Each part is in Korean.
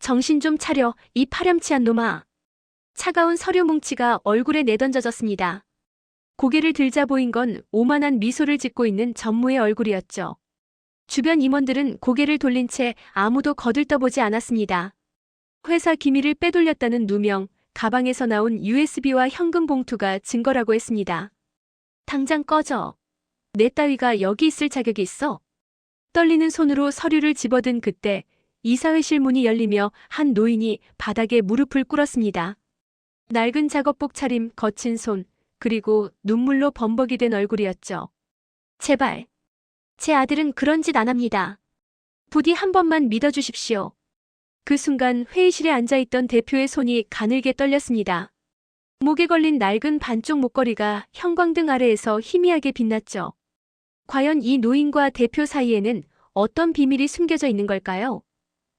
정신 좀 차려, 이 파렴치한 놈아. 차가운 서류 뭉치가 얼굴에 내던져졌습니다. 고개를 들자 보인 건 오만한 미소를 짓고 있는 전무의 얼굴이었죠. 주변 임원들은 고개를 돌린 채 아무도 거들떠보지 않았습니다. 회사 기밀을 빼돌렸다는 누명, 가방에서 나온 USB와 현금 봉투가 증거라고 했습니다. 당장 꺼져. 내 따위가 여기 있을 자격이 있어? 떨리는 손으로 서류를 집어든 그때 이사회실 문이 열리며 한 노인이 바닥에 무릎을 꿇었습니다. 낡은 작업복 차림, 거친 손, 그리고 눈물로 범벅이 된 얼굴이었죠. 제발. 제 아들은 그런 짓 안 합니다. 부디 한 번만 믿어주십시오. 그 순간 회의실에 앉아있던 대표의 손이 가늘게 떨렸습니다. 목에 걸린 낡은 반쪽 목걸이가 형광등 아래에서 희미하게 빛났죠. 과연 이 노인과 대표 사이에는 어떤 비밀이 숨겨져 있는 걸까요?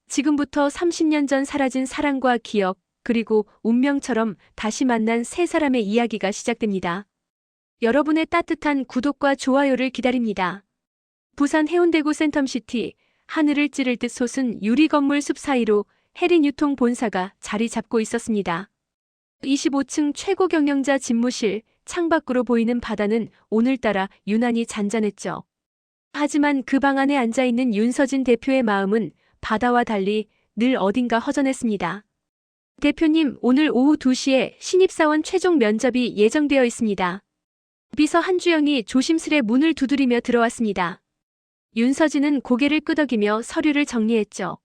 지금부터 30년 전 사라진 사랑과 기억, 그리고 운명처럼 다시 만난 세 사람의 이야기가 시작됩니다. 여러분의 따뜻한 구독과 좋아요를 기다립니다. 부산 해운대구 센텀시티, 하늘을 찌를 듯 솟은 유리 건물 숲 사이로 해린 유통 본사가 자리 잡고 있었습니다. 25층 최고 경영자 집무실, 창밖으로 보이는 바다는 오늘따라 유난히 잔잔했죠. 하지만 그 방 안에 앉아있는 윤서진 대표의 마음은 바다와 달리 늘 어딘가 허전했습니다. 대표님, 오늘 오후 2시에 신입사원 최종 면접이 예정되어 있습니다. 비서 한주영이 조심스레 문을 두드리며 들어왔습니다. 윤서진은 고개를 끄덕이며 서류를 정리했죠.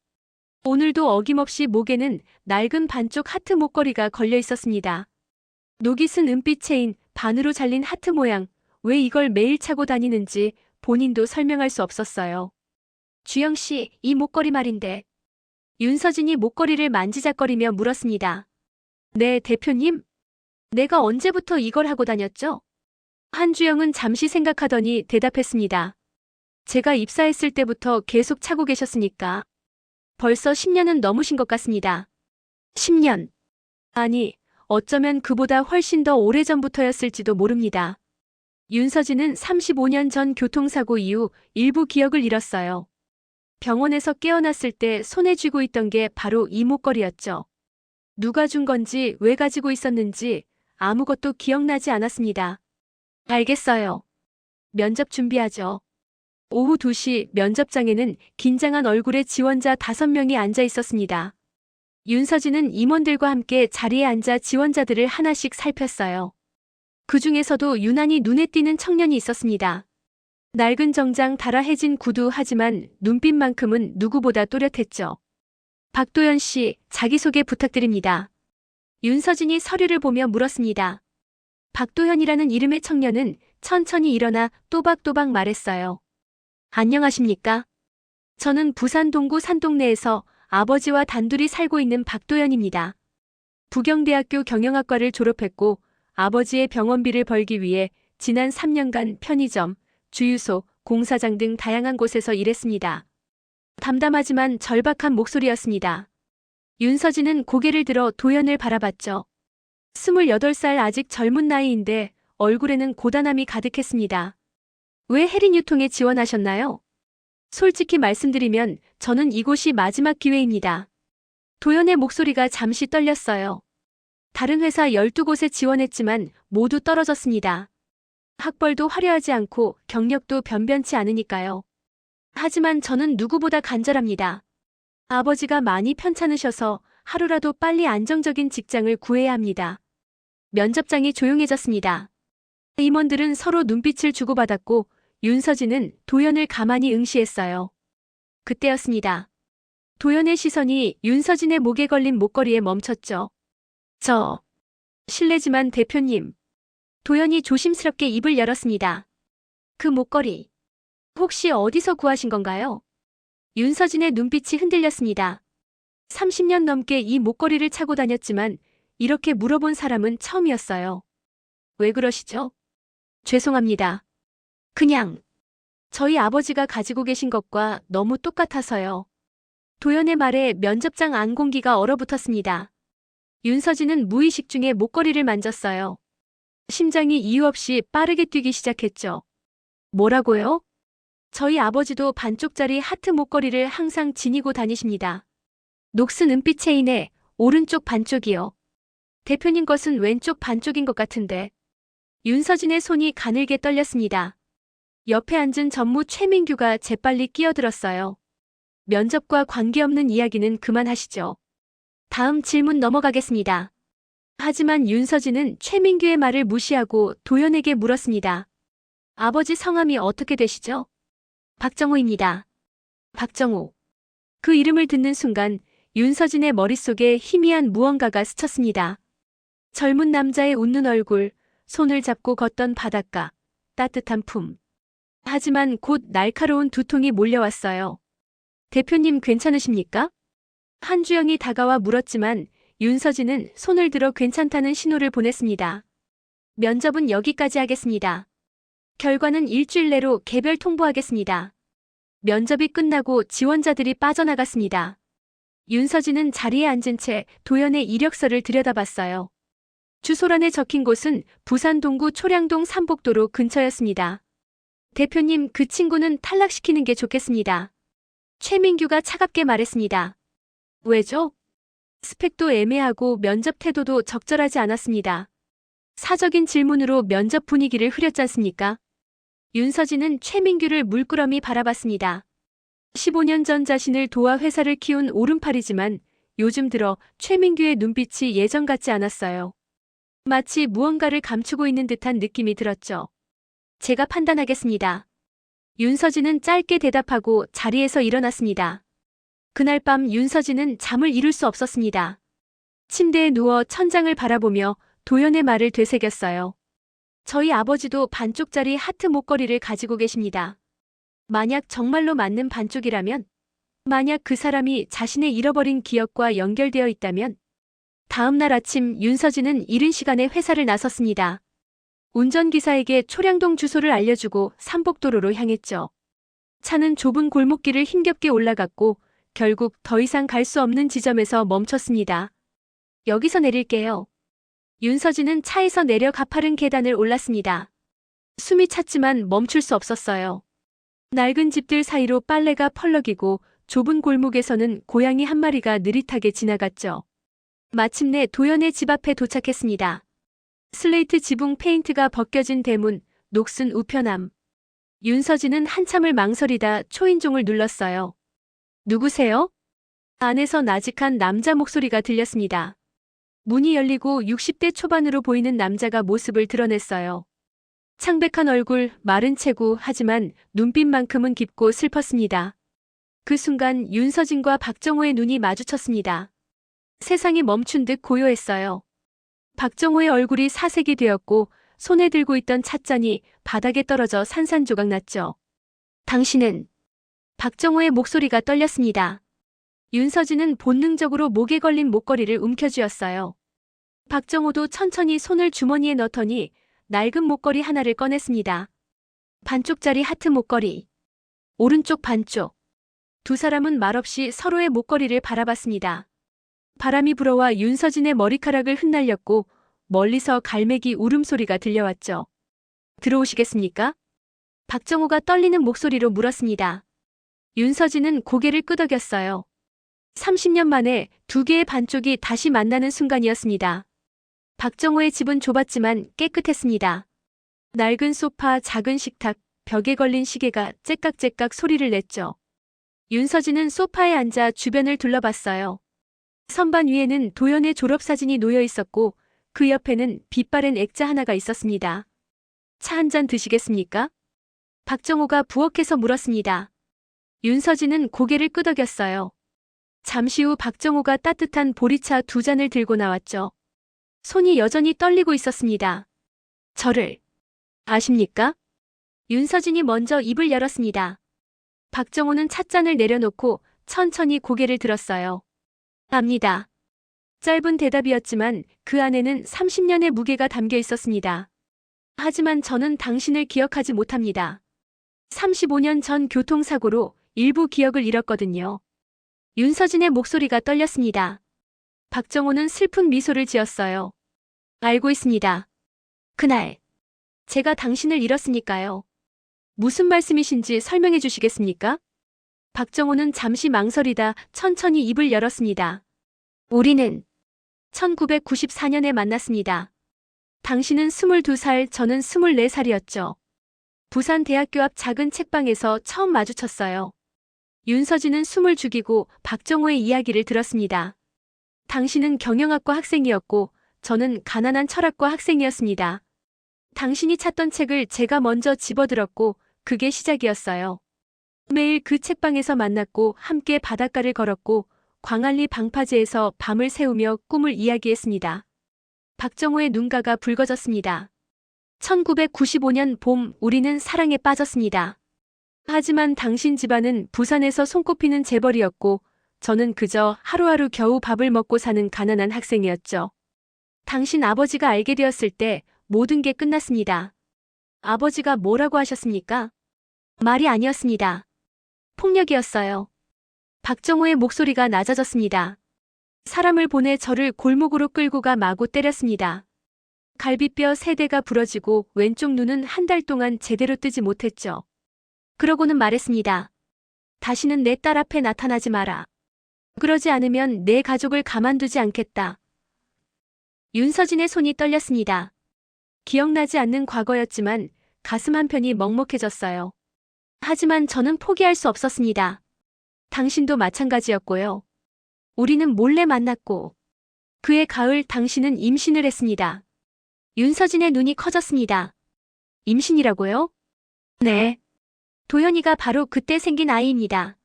오늘도 어김없이 목에는 낡은 반쪽 하트 목걸이가 걸려 있었습니다. 녹이 쓴 은빛 체인, 반으로 잘린 하트 모양, 왜 이걸 매일 차고 다니는지 본인도 설명할 수 없었어요. 주영 씨, 이 목걸이 말인데. 윤서진이 목걸이를 만지작거리며 물었습니다. 네, 대표님. 내가 언제부터 이걸 하고 다녔죠? 한주영은 잠시 생각하더니 대답했습니다. 제가 입사했을 때부터 계속 차고 계셨으니까. 벌써 10년은 넘으신 것 같습니다. 10년. 아니, 어쩌면 그보다 훨씬 더 오래전부터였을지도 모릅니다. 윤서진은 35년 전 교통사고 이후 일부 기억을 잃었어요. 병원에서 깨어났을 때 손에 쥐고 있던 게 바로 이 목걸이였죠. 누가 준 건지 왜 가지고 있었는지 아무것도 기억나지 않았습니다. 알겠어요. 면접 준비하죠. 오후 2시 면접장에는 긴장한 얼굴의 지원자 5명이 앉아 있었습니다. 윤서진은 임원들과 함께 자리에 앉아 지원자들을 하나씩 살폈어요. 그 중에서도 유난히 눈에 띄는 청년이 있었습니다. 낡은 정장 달아해진 구두 하지만 눈빛만큼은 누구보다 또렷했죠. 박도연 씨, 자기소개 부탁드립니다. 윤서진이 서류를 보며 물었습니다. 박도현이라는 이름의 청년은 천천히 일어나 또박또박 말했어요. 안녕하십니까? 저는 부산 동구 산동네에서 아버지와 단둘이 살고 있는 박도현입니다. 부경대학교 경영학과를 졸업했고 아버지의 병원비를 벌기 위해 지난 3년간 편의점, 주유소, 공사장 등 다양한 곳에서 일했습니다. 담담하지만 절박한 목소리였습니다. 윤서진은 고개를 들어 도연을 바라봤죠. 28살 아직 젊은 나이인데 얼굴에는 고단함이 가득했습니다. 왜 해린유통에 지원하셨나요? 솔직히 말씀드리면 저는 이곳이 마지막 기회입니다. 도연의 목소리가 잠시 떨렸어요. 다른 회사 12곳에 지원했지만 모두 떨어졌습니다. 학벌도 화려하지 않고 경력도 변변치 않으니까요. 하지만 저는 누구보다 간절합니다. 아버지가 많이 편찮으셔서 하루라도 빨리 안정적인 직장을 구해야 합니다. 면접장이 조용해졌습니다. 임원들은 서로 눈빛을 주고받았고 윤서진은 도연을 가만히 응시했어요. 그때였습니다. 도연의 시선이 윤서진의 목에 걸린 목걸이에 멈췄죠. 실례지만 대표님. 도연이 조심스럽게 입을 열었습니다. 그 목걸이. 혹시 어디서 구하신 건가요? 윤서진의 눈빛이 흔들렸습니다. 30년 넘게 이 목걸이를 차고 다녔지만 이렇게 물어본 사람은 처음이었어요. 왜 그러시죠? 죄송합니다. 그냥 저희 아버지가 가지고 계신 것과 너무 똑같아서요. 도연의 말에 면접장 안 공기가 얼어붙었습니다. 윤서진은 무의식 중에 목걸이를 만졌어요. 심장이 이유 없이 빠르게 뛰기 시작했죠. 뭐라고요? 저희 아버지도 반쪽짜리 하트 목걸이를 항상 지니고 다니십니다. 녹슨 은빛 체인에 오른쪽 반쪽이요. 대표님 것은 왼쪽 반쪽인 것 같은데. 윤서진의 손이 가늘게 떨렸습니다. 옆에 앉은 전무 최민규가 재빨리 끼어들었어요. 면접과 관계없는 이야기는 그만하시죠. 다음 질문 넘어가겠습니다. 하지만 윤서진은 최민규의 말을 무시하고 도연에게 물었습니다. 아버지 성함이 어떻게 되시죠? 박정호입니다. 박정호. 그 이름을 듣는 순간 윤서진의 머릿속에 희미한 무언가가 스쳤습니다. 젊은 남자의 웃는 얼굴, 손을 잡고 걷던 바닷가, 따뜻한 품. 하지만 곧 날카로운 두통이 몰려왔어요. 대표님 괜찮으십니까? 한주영이 다가와 물었지만 윤서진은 손을 들어 괜찮다는 신호를 보냈습니다. 면접은 여기까지 하겠습니다. 결과는 일주일 내로 개별 통보하겠습니다. 면접이 끝나고 지원자들이 빠져나갔습니다. 윤서진은 자리에 앉은 채 도연의 이력서를 들여다봤어요. 주소란에 적힌 곳은 부산 동구 초량동 삼복도로 근처였습니다. 대표님, 그 친구는 탈락시키는 게 좋겠습니다. 최민규가 차갑게 말했습니다. 왜죠? 스펙도 애매하고 면접 태도도 적절하지 않았습니다. 사적인 질문으로 면접 분위기를 흐렸지 않습니까? 윤서진은 최민규를 물끄러미 바라봤습니다. 15년 전 자신을 도와 회사를 키운 오른팔이지만 요즘 들어 최민규의 눈빛이 예전 같지 않았어요. 마치 무언가를 감추고 있는 듯한 느낌이 들었죠. 제가 판단하겠습니다. 윤서진은 짧게 대답하고 자리에서 일어났습니다. 그날 밤 윤서진은 잠을 이룰 수 없었습니다. 침대에 누워 천장을 바라보며 도연의 말을 되새겼어요. 저희 아버지도 반쪽짜리 하트 목걸이를 가지고 계십니다. 만약 정말로 맞는 반쪽이라면, 만약 그 사람이 자신의 잃어버린 기억과 연결되어 있다면, 다음 날 아침 윤서진은 이른 시간에 회사를 나섰습니다. 운전기사에게 초량동 주소를 알려주고 삼복도로로 향했죠. 차는 좁은 골목길을 힘겹게 올라갔고 결국 더 이상 갈 수 없는 지점에서 멈췄습니다. 여기서 내릴게요. 윤서진은 차에서 내려 가파른 계단을 올랐습니다. 숨이 찼지만 멈출 수 없었어요. 낡은 집들 사이로 빨래가 펄럭이고 좁은 골목에서는 고양이 한 마리가 느릿하게 지나갔죠. 마침내 도연의 집 앞에 도착했습니다. 슬레이트 지붕 페인트가 벗겨진 대문, 녹슨 우편함. 윤서진은 한참을 망설이다 초인종을 눌렀어요. 누구세요? 안에서 나직한 남자 목소리가 들렸습니다. 문이 열리고 60대 초반으로 보이는 남자가 모습을 드러냈어요. 창백한 얼굴, 마른 체구, 하지만 눈빛만큼은 깊고 슬펐습니다. 그 순간 윤서진과 박정호의 눈이 마주쳤습니다. 세상이 멈춘 듯 고요했어요. 박정호의 얼굴이 사색이 되었고 손에 들고 있던 찻잔이 바닥에 떨어져 산산조각 났죠. 당신은? 박정호의 목소리가 떨렸습니다. 윤서진은 본능적으로 목에 걸린 목걸이를 움켜쥐었어요. 박정호도 천천히 손을 주머니에 넣더니 낡은 목걸이 하나를 꺼냈습니다. 반쪽짜리 하트 목걸이. 오른쪽 반쪽. 두 사람은 말없이 서로의 목걸이를 바라봤습니다. 바람이 불어와 윤서진의 머리카락을 흩날렸고 멀리서 갈매기 울음소리가 들려왔죠. 들어오시겠습니까? 박정호가 떨리는 목소리로 물었습니다. 윤서진은 고개를 끄덕였어요. 30년 만에 두 개의 반쪽이 다시 만나는 순간이었습니다. 박정호의 집은 좁았지만 깨끗했습니다. 낡은 소파, 작은 식탁, 벽에 걸린 시계가 째깍째깍 소리를 냈죠. 윤서진은 소파에 앉아 주변을 둘러봤어요. 선반 위에는 도연의 졸업사진이 놓여 있었고 그 옆에는 빛 바랜 액자 하나가 있었습니다. 차 한 잔 드시겠습니까? 박정호가 부엌에서 물었습니다. 윤서진은 고개를 끄덕였어요. 잠시 후 박정호가 따뜻한 보리차 두 잔을 들고 나왔죠. 손이 여전히 떨리고 있었습니다. 저를 아십니까? 윤서진이 먼저 입을 열었습니다. 박정호는 찻잔을 내려놓고 천천히 고개를 들었어요. 압니다. 짧은 대답이었지만 그 안에는 30년의 무게가 담겨 있었습니다. 하지만 저는 당신을 기억하지 못합니다. 35년 전 교통사고로 일부 기억을 잃었거든요. 윤서진의 목소리가 떨렸습니다. 박정호는 슬픈 미소를 지었어요. 알고 있습니다. 그날 제가 당신을 잃었으니까요. 무슨 말씀이신지 설명해 주시겠습니까? 박정호는 잠시 망설이다 천천히 입을 열었습니다. 우리는 1994년에 만났습니다. 당신은 22살, 저는 24살이었죠. 부산 대학교 앞 작은 책방에서 처음 마주쳤어요. 윤서진은 숨을 죽이고 박정호의 이야기를 들었습니다. 당신은 경영학과 학생이었고 저는 가난한 철학과 학생이었습니다. 당신이 찾던 책을 제가 먼저 집어들었고 그게 시작이었어요. 매일 그 책방에서 만났고 함께 바닷가를 걸었고 광안리 방파제에서 밤을 새우며 꿈을 이야기했습니다. 박정호의 눈가가 붉어졌습니다. 1995년 봄 우리는 사랑에 빠졌습니다. 하지만 당신 집안은 부산에서 손꼽히는 재벌이었고 저는 그저 하루하루 겨우 밥을 먹고 사는 가난한 학생이었죠. 당신 아버지가 알게 되었을 때 모든 게 끝났습니다. 아버지가 뭐라고 하셨습니까? 말이 아니었습니다. 폭력이었어요. 박정호의 목소리가 낮아졌습니다. 사람을 보내 저를 골목으로 끌고 가 마구 때렸습니다. 갈비뼈 3대가 부러지고 왼쪽 눈은 한 달 동안 제대로 뜨지 못했죠. 그러고는 말했습니다. 다시는 내 딸 앞에 나타나지 마라. 그러지 않으면 내 가족을 가만두지 않겠다. 윤서진의 손이 떨렸습니다. 기억나지 않는 과거였지만 가슴 한편이 먹먹해졌어요. 하지만 저는 포기할 수 없었습니다. 당신도 마찬가지였고요. 우리는 몰래 만났고 그해 가을 당신은 임신을 했습니다. 윤서진의 눈이 커졌습니다. 임신이라고요? 네. 도현이가 바로 그때 생긴 아이입니다.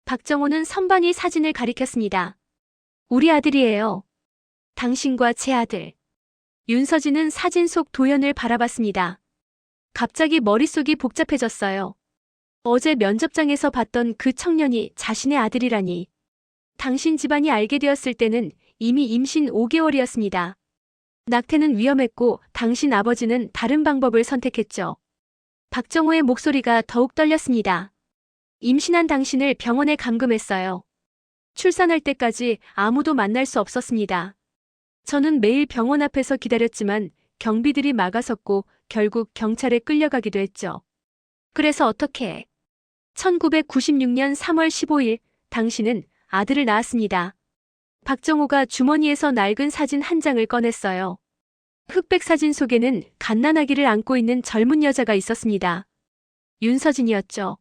박정호는 선반위 사진을 가리켰습니다. 우리 아들이에요. 당신과 제 아들. 윤서진은 사진 속 도현을 바라봤습니다. 갑자기 머릿속이 복잡해졌어요. 어제 면접장에서 봤던 그 청년이 자신의 아들이라니. 당신 집안이 알게 되었을 때는 이미 임신 5개월이었습니다. 낙태는 위험했고 당신 아버지는 다른 방법을 선택했죠. 박정호의 목소리가 더욱 떨렸습니다. 임신한 당신을 병원에 감금했어요. 출산할 때까지 아무도 만날 수 없었습니다. 저는 매일 병원 앞에서 기다렸지만 경비들이 막아섰고 결국 경찰에 끌려가기도 했죠. 그래서 어떻게? 1996년 3월 15일 당신은 아들을 낳았습니다. 박정호가 주머니에서 낡은 사진 한 장을 꺼냈어요. 흑백 사진 속에는 갓난아기를 안고 있는 젊은 여자가 있었습니다. 윤서진이었죠.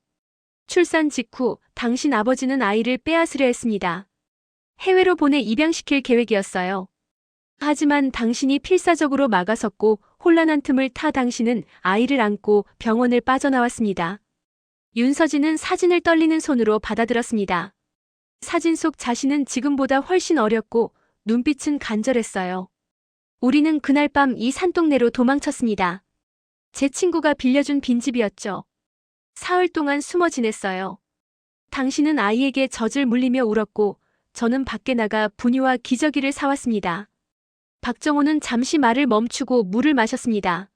출산 직후 당신 아버지는 아이를 빼앗으려 했습니다. 해외로 보내 입양시킬 계획이었어요. 하지만 당신이 필사적으로 막아섰고 혼란한 틈을 타 당신은 아이를 안고 병원을 빠져나왔습니다. 윤서진은 사진을 떨리는 손으로 받아들었습니다. 사진 속 자신은 지금보다 훨씬 어렸고 눈빛은 간절했어요. 우리는 그날 밤 이 산동네로 도망쳤습니다. 제 친구가 빌려준 빈집이었죠. 사흘 동안 숨어 지냈어요. 당신은 아이에게 젖을 물리며 울었고 저는 밖에 나가 분유와 기저귀를 사왔습니다. 박정호는 잠시 말을 멈추고 물을 마셨습니다.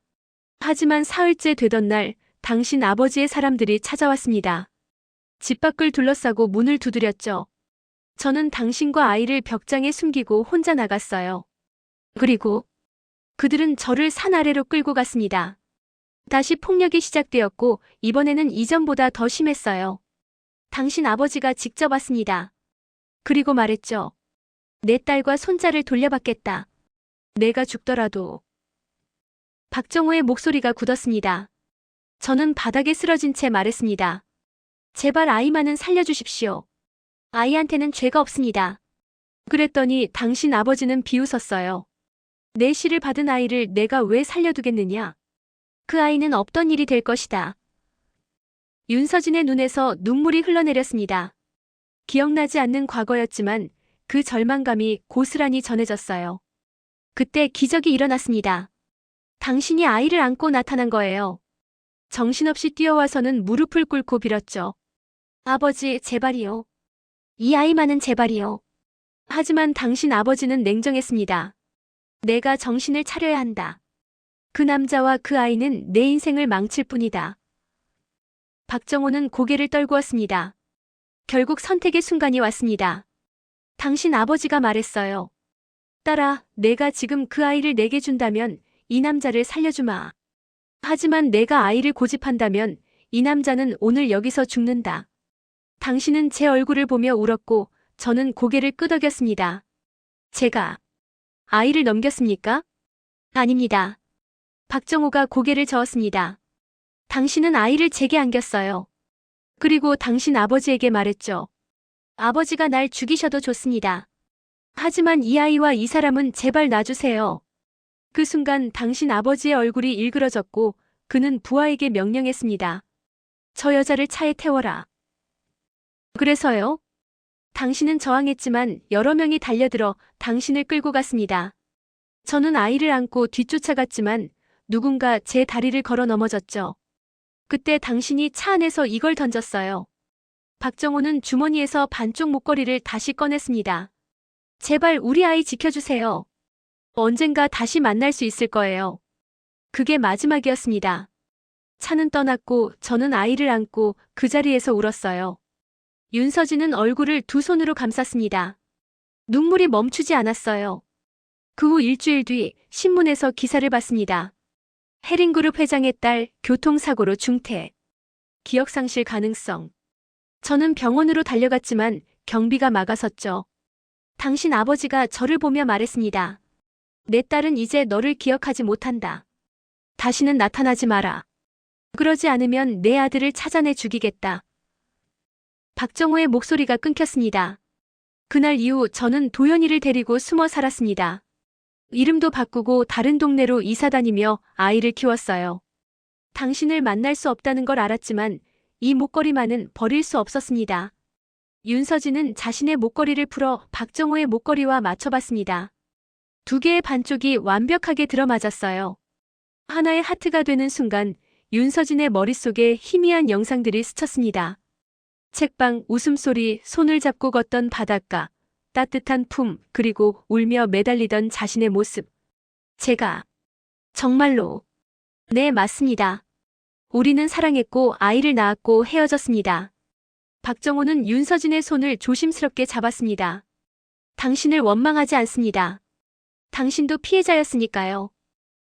하지만 사흘째 되던 날 당신 아버지의 사람들이 찾아왔습니다. 집 밖을 둘러싸고 문을 두드렸죠. 저는 당신과 아이를 벽장에 숨기고 혼자 나갔어요. 그리고 그들은 저를 산 아래로 끌고 갔습니다. 다시 폭력이 시작되었고 이번에는 이전보다 더 심했어요. 당신 아버지가 직접 왔습니다. 그리고 말했죠. 내 딸과 손자를 돌려받겠다. 내가 죽더라도. 박정호의 목소리가 굳었습니다. 저는 바닥에 쓰러진 채 말했습니다. 제발 아이만은 살려주십시오. 아이한테는 죄가 없습니다. 그랬더니 당신 아버지는 비웃었어요. 내 시를 받은 아이를 내가 왜 살려두겠느냐. 그 아이는 없던 일이 될 것이다. 윤서진의 눈에서 눈물이 흘러내렸습니다. 기억나지 않는 과거였지만 그 절망감이 고스란히 전해졌어요. 그때 기적이 일어났습니다. 당신이 아이를 안고 나타난 거예요. 정신없이 뛰어와서는 무릎을 꿇고 빌었죠. 아버지, 제발이요. 이 아이만은 제발이요. 하지만 당신 아버지는 냉정했습니다. 내가 정신을 차려야 한다. 그 남자와 그 아이는 내 인생을 망칠 뿐이다. 박정호는 고개를 떨구었습니다. 결국 선택의 순간이 왔습니다. 당신 아버지가 말했어요. 딸아, 내가 지금 그 아이를 내게 준다면 이 남자를 살려주마. 하지만 내가 아이를 고집한다면 이 남자는 오늘 여기서 죽는다. 당신은 제 얼굴을 보며 울었고 저는 고개를 끄덕였습니다. 제가 아이를 넘겼습니까? 아닙니다. 박정호가 고개를 저었습니다. 당신은 아이를 제게 안겼어요. 그리고 당신 아버지에게 말했죠. 아버지가 날 죽이셔도 좋습니다. 하지만 이 아이와 이 사람은 제발 놔주세요. 그 순간 당신 아버지의 얼굴이 일그러졌고 그는 부하에게 명령했습니다. 저 여자를 차에 태워라. 그래서요? 당신은 저항했지만 여러 명이 달려들어 당신을 끌고 갔습니다. 저는 아이를 안고 뒤쫓아갔지만 누군가 제 다리를 걸어 넘어졌죠. 그때 당신이 차 안에서 이걸 던졌어요. 박정호는 주머니에서 반쪽 목걸이를 다시 꺼냈습니다. 제발 우리 아이 지켜주세요. 언젠가 다시 만날 수 있을 거예요. 그게 마지막이었습니다. 차는 떠났고 저는 아이를 안고 그 자리에서 울었어요. 윤서진은 얼굴을 두 손으로 감쌌습니다. 눈물이 멈추지 않았어요. 그 후 일주일 뒤 신문에서 기사를 봤습니다. 해링그룹 회장의 딸 교통사고로 중퇴. 기억상실 가능성. 저는 병원으로 달려갔지만 경비가 막아섰죠. 당신 아버지가 저를 보며 말했습니다. 내 딸은 이제 너를 기억하지 못한다. 다시는 나타나지 마라. 그러지 않으면 내 아들을 찾아내 죽이겠다. 박정호의 목소리가 끊겼습니다. 그날 이후 저는 도연이를 데리고 숨어 살았습니다. 이름도 바꾸고 다른 동네로 이사 다니며 아이를 키웠어요. 당신을 만날 수 없다는 걸 알았지만 이 목걸이만은 버릴 수 없었습니다. 윤서진은 자신의 목걸이를 풀어 박정호의 목걸이와 맞춰봤습니다. 두 개의 반쪽이 완벽하게 들어맞았어요. 하나의 하트가 되는 순간 윤서진의 머릿속에 희미한 영상들이 스쳤습니다. 책방, 웃음소리, 손을 잡고 걷던 바닷가, 따뜻한 품, 그리고 울며 매달리던 자신의 모습. 제가 정말로 네, 맞습니다. 우리는 사랑했고 아이를 낳았고 헤어졌습니다. 박정호는 윤서진의 손을 조심스럽게 잡았습니다. 당신을 원망하지 않습니다. 당신도 피해자였으니까요.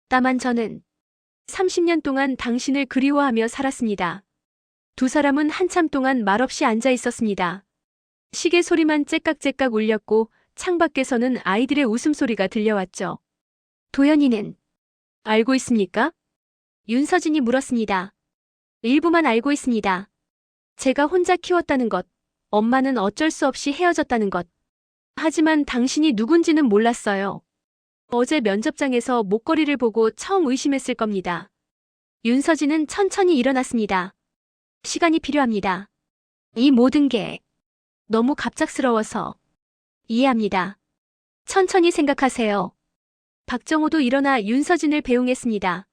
다만 저는 30년 동안 당신을 그리워하며 살았습니다. 두 사람은 한참 동안 말없이 앉아 있었습니다. 시계 소리만 째깍째깍 울렸고 창밖에서는 아이들의 웃음소리가 들려왔죠. 도연이는 알고 있습니까? 윤서진이 물었습니다. 일부만 알고 있습니다. 제가 혼자 키웠다는 것, 엄마는 어쩔 수 없이 헤어졌다는 것. 하지만 당신이 누군지는 몰랐어요. 어제 면접장에서 목걸이를 보고 처음 의심했을 겁니다. 윤서진은 천천히 일어났습니다. 시간이 필요합니다. 이 모든 게 너무 갑작스러워서 이해합니다. 천천히 생각하세요. 박정호도 일어나 윤서진을 배웅했습니다.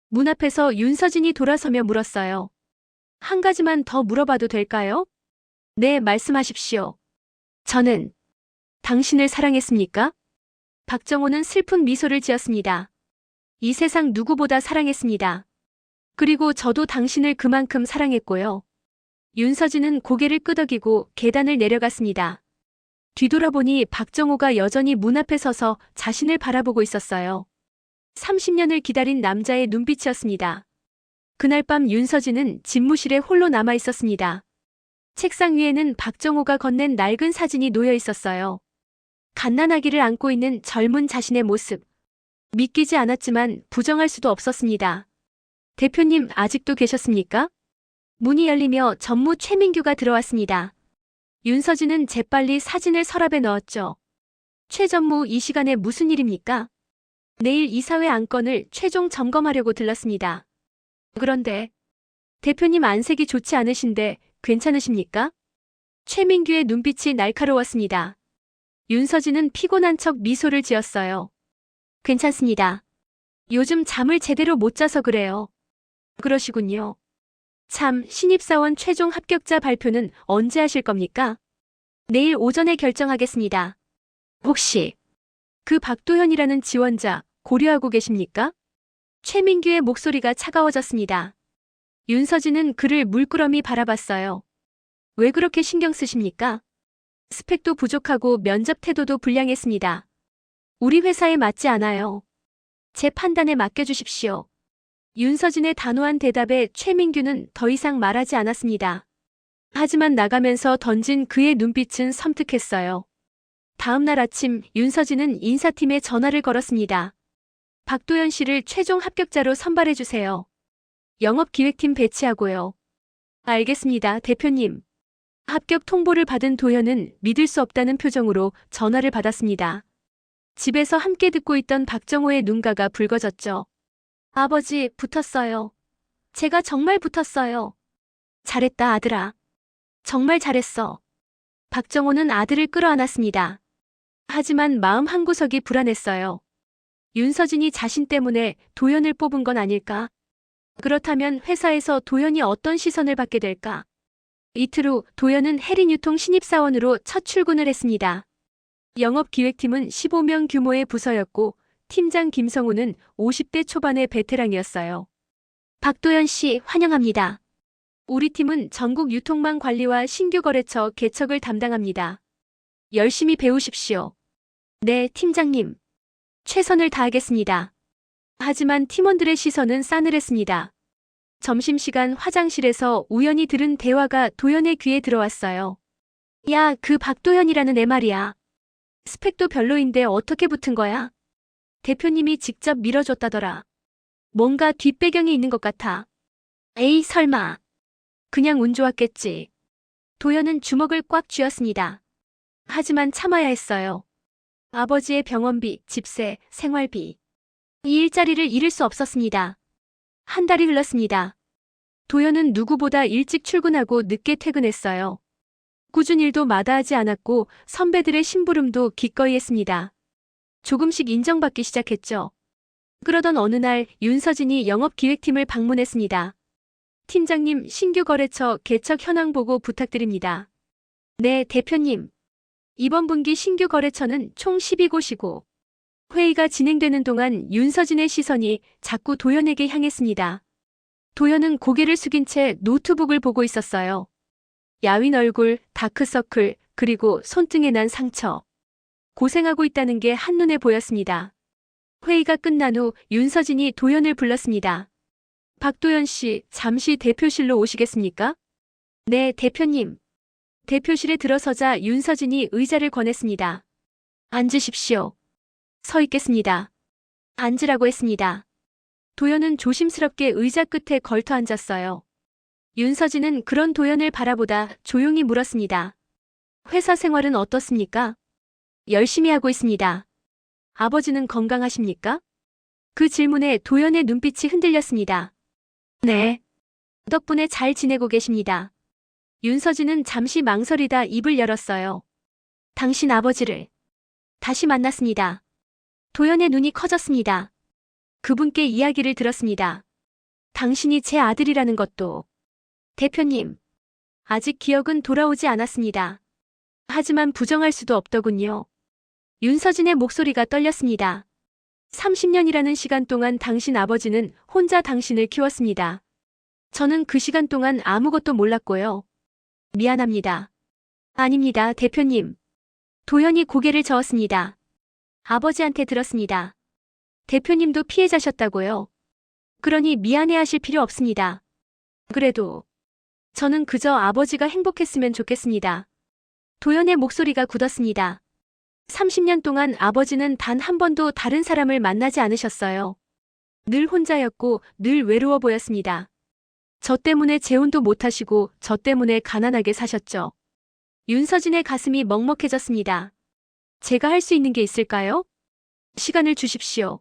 문 앞에서 윤서진이 돌아서며 물었어요. 한 가지만 더 물어봐도 될까요? 네, 말씀하십시오. 저는 당신을 사랑했습니까? 박정호는 슬픈 미소를 지었습니다. 이 세상 누구보다 사랑했습니다. 그리고 저도 당신을 그만큼 사랑했고요. 윤서진은 고개를 끄덕이고 계단을 내려갔습니다. 뒤돌아보니 박정호가 여전히 문 앞에 서서 자신을 바라보고 있었어요. 30년을 기다린 남자의 눈빛이었습니다. 그날 밤 윤서진은 집무실에 홀로 남아 있었습니다. 책상 위에는 박정호가 건넨 낡은 사진이 놓여 있었어요. 갓난아기를 안고 있는 젊은 자신의 모습. 믿기지 않았지만 부정할 수도 없었습니다. 대표님, 아직도 계셨습니까? 문이 열리며 전무 최민규가 들어왔습니다. 윤서진은 재빨리 사진을 서랍에 넣었죠. 최 전무, 이 시간에 무슨 일입니까? 내일 이사회 안건을 최종 점검하려고 들렀습니다. 그런데 대표님 안색이 좋지 않으신데 괜찮으십니까? 최민규의 눈빛이 날카로웠습니다. 윤서진은 피곤한 척 미소를 지었어요. 괜찮습니다. 요즘 잠을 제대로 못 자서 그래요. 그러시군요. 참, 신입사원 최종 합격자 발표는 언제 하실 겁니까? 내일 오전에 결정하겠습니다. 혹시 그 박도현이라는 지원자 고려하고 계십니까? 최민규의 목소리가 차가워졌습니다. 윤서진은 그를 물끄러미 바라봤어요. 왜 그렇게 신경 쓰십니까? 스펙도 부족하고 면접 태도도 불량했습니다. 우리 회사에 맞지 않아요. 제 판단에 맡겨주십시오. 윤서진의 단호한 대답에 최민규는 더 이상 말하지 않았습니다. 하지만 나가면서 던진 그의 눈빛은 섬뜩했어요. 다음 날 아침 윤서진은 인사팀에 전화를 걸었습니다. 박도연 씨를 최종 합격자로 선발해주세요. 영업기획팀 배치하고요. 알겠습니다, 대표님. 합격 통보를 받은 도현은 믿을 수 없다는 표정으로 전화를 받았습니다. 집에서 함께 듣고 있던 박정호의 눈가가 붉어졌죠. 아버지, 붙었어요. 제가 정말 붙었어요. 잘했다, 아들아. 정말 잘했어. 박정호는 아들을 끌어안았습니다. 하지만 마음 한구석이 불안했어요. 윤서진이 자신 때문에 도현을 뽑은 건 아닐까? 그렇다면 회사에서 도현이 어떤 시선을 받게 될까? 이틀 후 도현은 해리뉴통 신입사원으로 첫 출근을 했습니다. 영업기획팀은 15명 규모의 부서였고 팀장 김성우는 50대 초반의 베테랑이었어요. 박도현 씨 환영합니다. 우리 팀은 전국 유통망 관리와 신규 거래처 개척을 담당합니다. 열심히 배우십시오. 네, 팀장님. 최선을 다하겠습니다. 하지만 팀원들의 시선은 싸늘했습니다. 점심시간 화장실에서 우연히 들은 대화가 도현의 귀에 들어왔어요. 야, 그 박도현이라는 애 말이야. 스펙도 별로인데 어떻게 붙은 거야? 대표님이 직접 밀어줬다더라. 뭔가 뒷배경이 있는 것 같아. 에이, 설마. 그냥 운 좋았겠지. 도현은 주먹을 꽉 쥐었습니다. 하지만 참아야 했어요. 아버지의 병원비, 집세, 생활비. 이 일자리를 잃을 수 없었습니다. 한 달이 흘렀습니다. 도현은 누구보다 일찍 출근하고 늦게 퇴근했어요. 꾸준 일도 마다하지 않았고 선배들의 심부름도 기꺼이 했습니다. 조금씩 인정받기 시작했죠. 그러던 어느 날 윤서진이 영업기획팀을 방문했습니다. 팀장님, 신규 거래처 개척 현황 보고 부탁드립니다. 네, 대표님. 이번 분기 신규 거래처는 총 12곳이고 회의가 진행되는 동안 윤서진의 시선이 자꾸 도현에게 향했습니다. 도현은 고개를 숙인 채 노트북을 보고 있었어요. 야윈 얼굴, 다크서클, 그리고 손등에 난 상처. 고생하고 있다는 게 한눈에 보였습니다. 회의가 끝난 후 윤서진이 도현을 불렀습니다. 박도현 씨, 잠시 대표실로 오시겠습니까? 네, 대표님. 대표실에 들어서자 윤서진이 의자를 권했습니다. 앉으십시오. 서 있겠습니다. 앉으라고 했습니다. 도현은 조심스럽게 의자 끝에 걸터 앉았어요. 윤서진은 그런 도현을 바라보다 조용히 물었습니다. 회사 생활은 어떻습니까? 열심히 하고 있습니다. 아버지는 건강하십니까? 그 질문에 도현의 눈빛이 흔들렸습니다. 네. 덕분에 잘 지내고 계십니다. 윤서진은 잠시 망설이다 입을 열었어요. 당신 아버지를 다시 만났습니다. 도현의 눈이 커졌습니다. 그분께 이야기를 들었습니다. 당신이 제 아들이라는 것도. 대표님, 아직 기억은 돌아오지 않았습니다. 하지만 부정할 수도 없더군요. 윤서진의 목소리가 떨렸습니다. 30년이라는 시간 동안 당신 아버지는 혼자 당신을 키웠습니다. 저는 그 시간 동안 아무것도 몰랐고요. 미안합니다. 아닙니다, 대표님. 도현이 고개를 저었습니다. 아버지한테 들었습니다. 대표님도 피해자셨다고요. 그러니 미안해하실 필요 없습니다. 그래도 저는 그저 아버지가 행복했으면 좋겠습니다. 도현의 목소리가 굳었습니다. 30년 동안 아버지는 단 한 번도 다른 사람을 만나지 않으셨어요. 늘 혼자였고 늘 외로워 보였습니다. 저 때문에 재혼도 못하시고 저 때문에 가난하게 사셨죠. 윤서진의 가슴이 먹먹해졌습니다. 제가 할 수 있는 게 있을까요? 시간을 주십시오.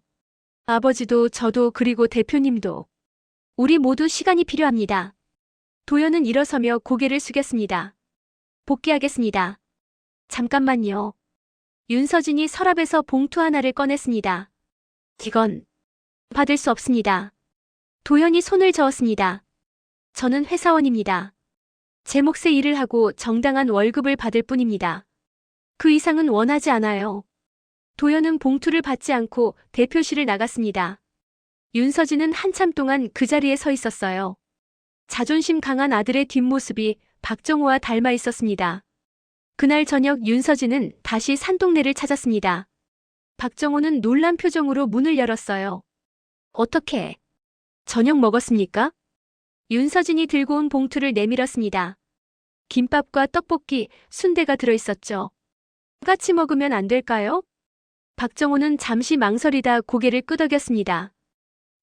아버지도 저도 그리고 대표님도. 우리 모두 시간이 필요합니다. 도현은 일어서며 고개를 숙였습니다. 복귀하겠습니다. 잠깐만요. 윤서진이 서랍에서 봉투 하나를 꺼냈습니다. 이건 받을 수 없습니다. 도현이 손을 저었습니다. 저는 회사원입니다. 제 몫의 일을 하고 정당한 월급을 받을 뿐입니다. 그 이상은 원하지 않아요. 도현은 봉투를 받지 않고 대표실을 나갔습니다. 윤서진은 한참 동안 그 자리에 서 있었어요. 자존심 강한 아들의 뒷모습이 박정호와 닮아 있었습니다. 그날 저녁 윤서진은 다시 산동네를 찾았습니다. 박정호는 놀란 표정으로 문을 열었어요. 어떻게? 저녁 먹었습니까? 윤서진이 들고 온 봉투를 내밀었습니다. 김밥과 떡볶이, 순대가 들어있었죠. 같이 먹으면 안 될까요? 박정호는 잠시 망설이다 고개를 끄덕였습니다.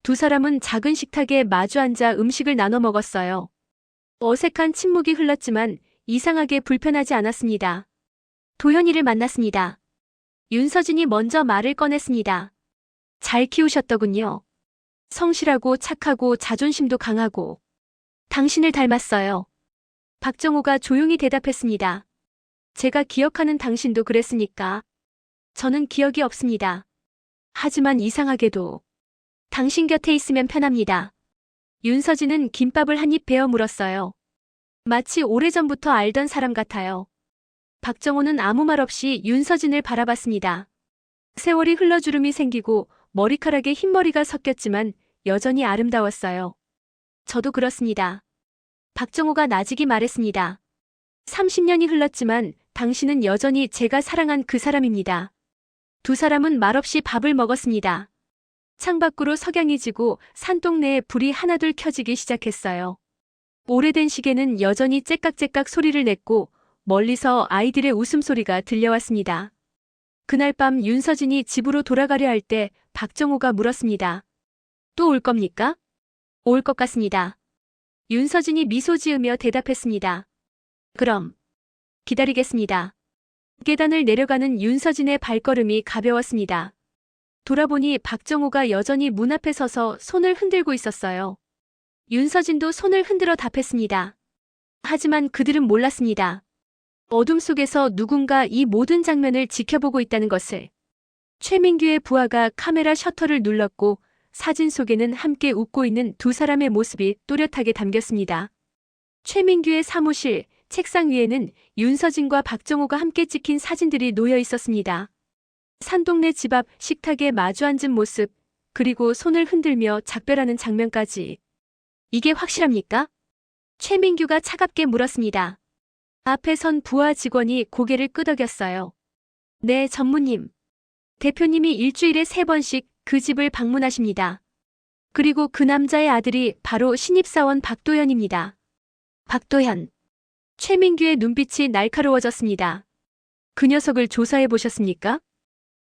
두 사람은 작은 식탁에 마주 앉아 음식을 나눠 먹었어요. 어색한 침묵이 흘렀지만 이상하게 불편하지 않았습니다. 도현이를 만났습니다. 윤서진이 먼저 말을 꺼냈습니다. 잘 키우셨더군요. 성실하고 착하고 자존심도 강하고. 당신을 닮았어요. 박정호가 조용히 대답했습니다. 제가 기억하는 당신도 그랬으니까. 저는 기억이 없습니다. 하지만 이상하게도 당신 곁에 있으면 편합니다. 윤서진은 김밥을 한 입 베어 물었어요. 마치 오래전부터 알던 사람 같아요. 박정호는 아무 말 없이 윤서진을 바라봤습니다. 세월이 흘러 주름이 생기고 머리카락에 흰머리가 섞였지만 여전히 아름다웠어요. 저도 그렇습니다. 박정호가 나직이 말했습니다. 30년이 흘렀지만 당신은 여전히 제가 사랑한 그 사람입니다. 두 사람은 말없이 밥을 먹었습니다. 창밖으로 석양이 지고 산동네에 불이 하나둘 켜지기 시작했어요. 오래된 시계는 여전히 째깍째깍 소리를 냈고 멀리서 아이들의 웃음소리가 들려왔습니다. 그날 밤 윤서진이 집으로 돌아가려 할 때 박정호가 물었습니다. 또 올 겁니까? 올 것 같습니다. 윤서진이 미소 지으며 대답했습니다. 그럼 기다리겠습니다. 계단을 내려가는 윤서진의 발걸음이 가벼웠습니다. 돌아보니 박정호가 여전히 문 앞에 서서 손을 흔들고 있었어요. 윤서진도 손을 흔들어 답했습니다. 하지만 그들은 몰랐습니다. 어둠 속에서 누군가 이 모든 장면을 지켜보고 있다는 것을. 최민규의 부하가 카메라 셔터를 눌렀고 사진 속에는 함께 웃고 있는 두 사람의 모습이 또렷하게 담겼습니다. 최민규의 사무실, 책상 위에는 윤서진과 박정호가 함께 찍힌 사진들이 놓여 있었습니다. 산동네 집 앞 식탁에 마주 앉은 모습, 그리고 손을 흔들며 작별하는 장면까지. 이게 확실합니까? 최민규가 차갑게 물었습니다. 앞에 선 부하 직원이 고개를 끄덕였어요. 네, 전무님. 대표님이 일주일에 3번씩 그 집을 방문하십니다. 그리고 그 남자의 아들이 바로 신입사원 박도현입니다. 박도현. 최민규의 눈빛이 날카로워졌습니다. 그 녀석을 조사해 보셨습니까?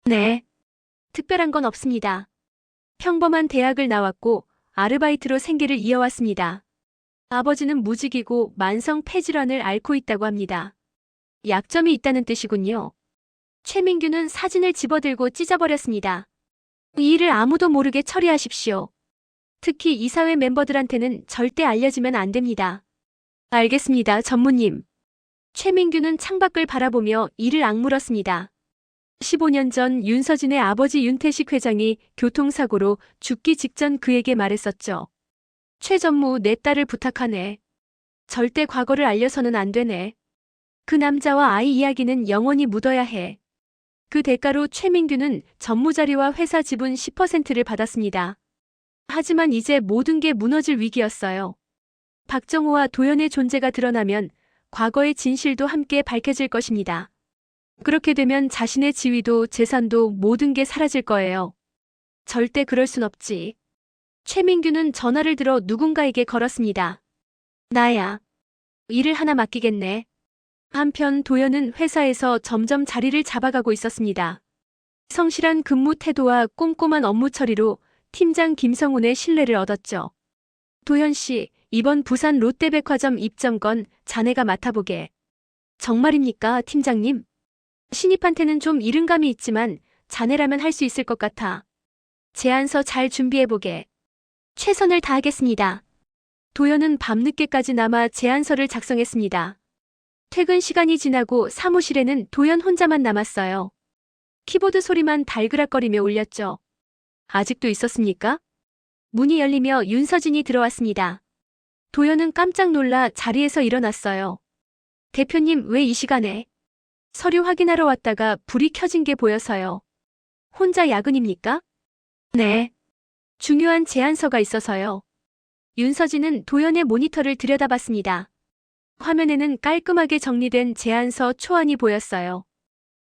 네. 특별한 건 없습니다. 평범한 대학을 나왔고 아르바이트로 생계를 이어왔습니다. 아버지는 무직이고 만성 폐질환을 앓고 있다고 합니다. 약점이 있다는 뜻이군요. 최민규는 사진을 집어들고 찢어버렸습니다. 이 일을 아무도 모르게 처리하십시오. 특히 이사회 멤버들한테는 절대 알려지면 안 됩니다. 알겠습니다, 전무님. 최민규는 창밖을 바라보며 이를 악물었습니다. 15년 전 윤서진의 아버지 윤태식 회장이 교통사고로 죽기 직전 그에게 말했었죠. 최 전무, 내 딸을 부탁하네. 절대 과거를 알려서는 안 되네. 그 남자와 아이 이야기는 영원히 묻어야 해. 그 대가로 최민규는 전무자리와 회사 지분 10%를 받았습니다. 하지만 이제 모든 게 무너질 위기였어요. 박정호와 도연의 존재가 드러나면 과거의 진실도 함께 밝혀질 것입니다. 그렇게 되면 자신의 지위도 재산도 모든 게 사라질 거예요. 절대 그럴 순 없지. 최민규는 전화를 들어 누군가에게 걸었습니다. 나야. 일을 하나 맡기겠네. 한편 도연은 회사에서 점점 자리를 잡아가고 있었습니다. 성실한 근무 태도와 꼼꼼한 업무 처리로 팀장 김성훈의 신뢰를 얻었죠. 도연 씨, 이번 부산 롯데백화점 입점권 자네가 맡아보게. 정말입니까, 팀장님? 신입한테는 좀 이른 감이 있지만 자네라면 할 수 있을 것 같아. 제안서 잘 준비해보게. 최선을 다하겠습니다. 도연은 밤늦게까지 남아 제안서를 작성했습니다. 퇴근 시간이 지나고 사무실에는 도연 혼자만 남았어요. 키보드 소리만 달그락거리며 울렸죠. 아직도 있었습니까? 문이 열리며 윤서진이 들어왔습니다. 도연은 깜짝 놀라 자리에서 일어났어요. 대표님, 왜 이 시간에? 서류 확인하러 왔다가 불이 켜진 게 보여서요. 혼자 야근입니까? 네. 중요한 제안서가 있어서요. 윤서진은 도연의 모니터를 들여다봤습니다. 화면에는 깔끔하게 정리된 제안서 초안이 보였어요.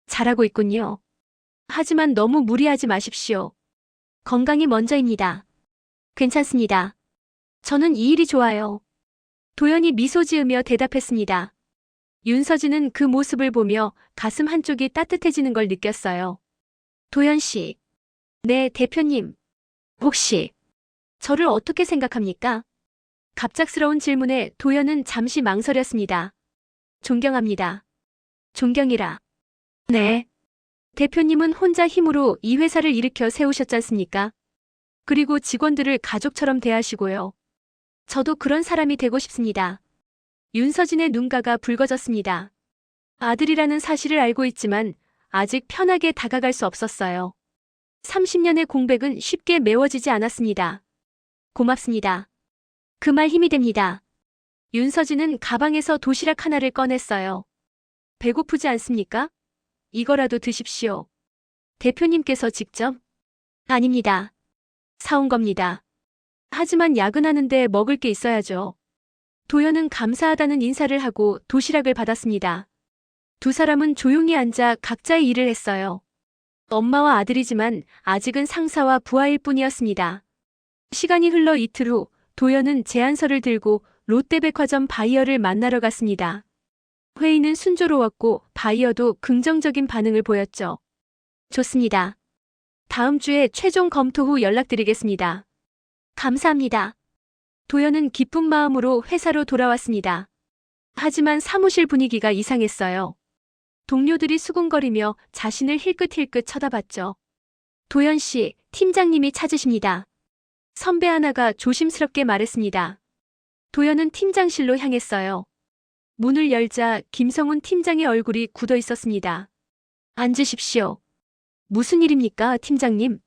잘하고 있군요. 하지만 너무 무리하지 마십시오. 건강이 먼저입니다. 괜찮습니다. 저는 이 일이 좋아요. 도연이 미소 지으며 대답했습니다. 윤서진은 그 모습을 보며 가슴 한쪽이 따뜻해지는 걸 느꼈어요. 도연 씨. 네, 대표님. 혹시 저를 어떻게 생각합니까? 갑작스러운 질문에 도연은 잠시 망설였습니다. 존경합니다. 존경이라. 네. 대표님은 혼자 힘으로 이 회사를 일으켜 세우셨지 않습니까? 그리고 직원들을 가족처럼 대하시고요. 저도 그런 사람이 되고 싶습니다. 윤서진의 눈가가 붉어졌습니다. 아들이라는 사실을 알고 있지만 아직 편하게 다가갈 수 없었어요. 30년의 공백은 쉽게 메워지지 않았습니다. 고맙습니다. 그 말 힘이 됩니다. 윤서진은 가방에서 도시락 하나를 꺼냈어요. 배고프지 않습니까? 이거라도 드십시오. 대표님께서 직접? 아닙니다. 사온 겁니다. 하지만 야근하는데 먹을 게 있어야죠. 도연은 감사하다는 인사를 하고 도시락을 받았습니다. 두 사람은 조용히 앉아 각자의 일을 했어요. 엄마와 아들이지만 아직은 상사와 부하일 뿐이었습니다. 시간이 흘러 이틀 후 도연은 제안서를 들고 롯데백화점 바이어를 만나러 갔습니다. 회의는 순조로웠고 바이어도 긍정적인 반응을 보였죠. 좋습니다. 다음 주에 최종 검토 후 연락드리겠습니다. 감사합니다. 도연은 기쁜 마음으로 회사로 돌아왔습니다. 하지만 사무실 분위기가 이상했어요. 동료들이 수군거리며 자신을 힐끗힐끗 쳐다봤죠. 도연 씨, 팀장님이 찾으십니다. 선배 하나가 조심스럽게 말했습니다. 도연은 팀장실로 향했어요. 문을 열자 김성훈 팀장의 얼굴이 굳어 있었습니다. 앉으십시오. 무슨 일입니까, 팀장님?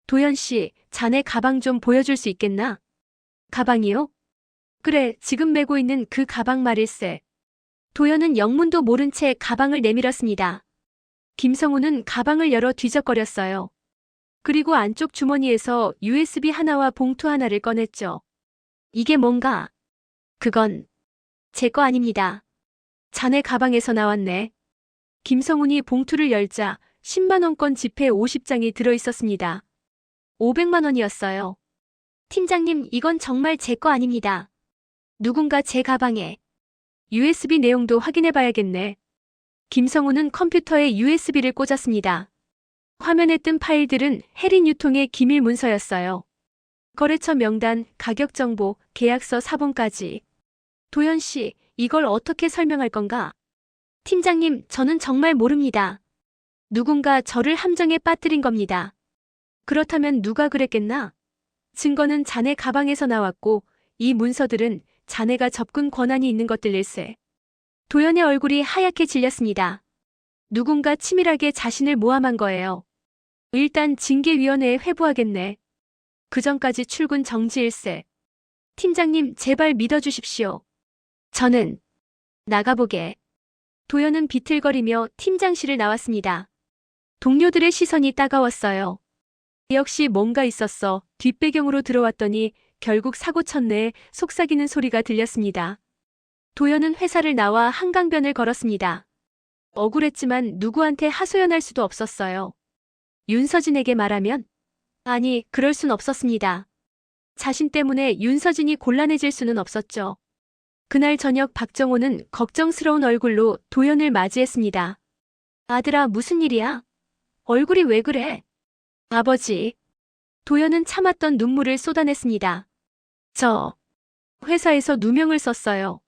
도연 씨, 자네 가방 좀 보여줄 수 있겠나? 가방이요? 그래, 지금 메고 있는 그 가방 말일세. 도연은 영문도 모른 채 가방을 내밀었습니다. 김성훈은 가방을 열어 뒤적거렸어요. 그리고 안쪽 주머니에서 USB 하나와 봉투 하나를 꺼냈죠. 이게 뭔가? 그건 제 거 아닙니다. 자네 가방에서 나왔네. 김성훈이 봉투를 열자 10만 원권 지폐 50장이 들어있었습니다. 500만 원이었어요. 팀장님, 이건 정말 제 거 아닙니다. 누군가 제 가방에 USB 내용도 확인해 봐야겠네. 김성훈은 컴퓨터에 USB를 꽂았습니다. 화면에 뜬 파일들은 해리 뉴통의 기밀 문서였어요. 거래처 명단, 가격 정보, 계약서 사본까지. 도연 씨, 이걸 어떻게 설명할 건가? 팀장님, 저는 정말 모릅니다. 누군가 저를 함정에 빠뜨린 겁니다. 그렇다면 누가 그랬겠나? 증거는 자네 가방에서 나왔고 이 문서들은 자네가 접근 권한이 있는 것들일세. 도연의 얼굴이 하얗게 질렸습니다. 누군가 치밀하게 자신을 모함한 거예요. 일단 징계위원회에 회부하겠네. 그 전까지 출근 정지일세. 팀장님, 제발 믿어주십시오. 저는 나가보게. 도연은 비틀거리며 팀장실을 나왔습니다. 동료들의 시선이 따가웠어요. 역시 뭔가 있었어. 뒷배경으로 들어왔더니 결국 사고 쳤네. 속삭이는 소리가 들렸습니다. 도연은 회사를 나와 한강변을 걸었습니다. 억울했지만 누구한테 하소연할 수도 없었어요. 윤서진에게 말하면? 아니, 그럴 순 없었습니다. 자신 때문에 윤서진이 곤란해질 수는 없었죠. 그날 저녁 박정호는 걱정스러운 얼굴로 도연을 맞이했습니다. 아들아, 무슨 일이야? 얼굴이 왜 그래? 아버지. 도연은 참았던 눈물을 쏟아냈습니다. 저 회사에서 누명을 썼어요.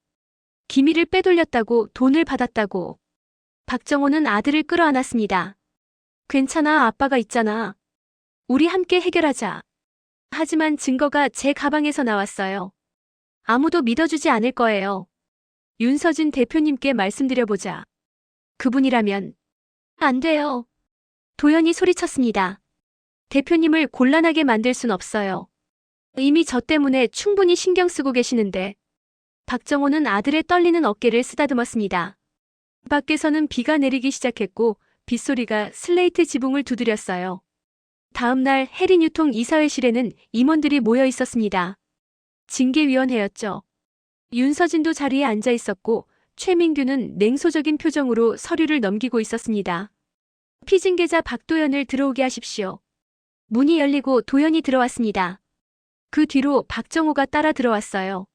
기밀을 빼돌렸다고, 돈을 받았다고. 박정호는 아들을 끌어안았습니다. 괜찮아, 아빠가 있잖아. 우리 함께 해결하자. 하지만 증거가 제 가방에서 나왔어요. 아무도 믿어주지 않을 거예요. 윤서진 대표님께 말씀드려보자. 그분이라면. 안 돼요. 도연이 소리쳤습니다. 대표님을 곤란하게 만들 순 없어요. 이미 저 때문에 충분히 신경 쓰고 계시는데. 박정호는 아들의 떨리는 어깨를 쓰다듬었습니다. 밖에서는 비가 내리기 시작했고 빗소리가 슬레이트 지붕을 두드렸어요. 다음 날 해리 뉴통 이사회실에는 임원들이 모여 있었습니다. 징계위원회였죠. 윤서진도 자리에 앉아 있었고 최민규는 냉소적인 표정으로 서류를 넘기고 있었습니다. 피징계자 박도연을 들어오게 하십시오. 문이 열리고 도연이 들어왔습니다. 그 뒤로 박정호가 따라 들어왔어요.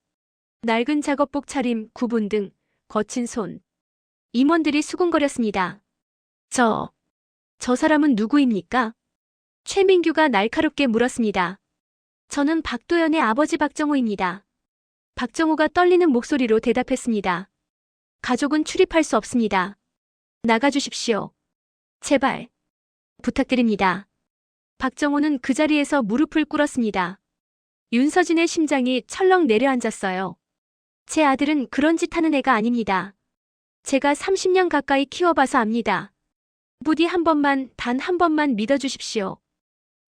낡은 작업복 차림, 구분 등 거친 손. 임원들이 수군거렸습니다. 저 사람은 누구입니까? 최민규가 날카롭게 물었습니다. 저는 박도연의 아버지 박정호입니다. 박정호가 떨리는 목소리로 대답했습니다. 가족은 출입할 수 없습니다. 나가주십시오. 제발. 부탁드립니다. 박정호는 그 자리에서 무릎을 꿇었습니다. 윤서진의 심장이 철렁 내려앉았어요. 제 아들은 그런 짓 하는 애가 아닙니다. 제가 30년 가까이 키워봐서 압니다. 부디 한 번만, 단 한 번만 믿어주십시오.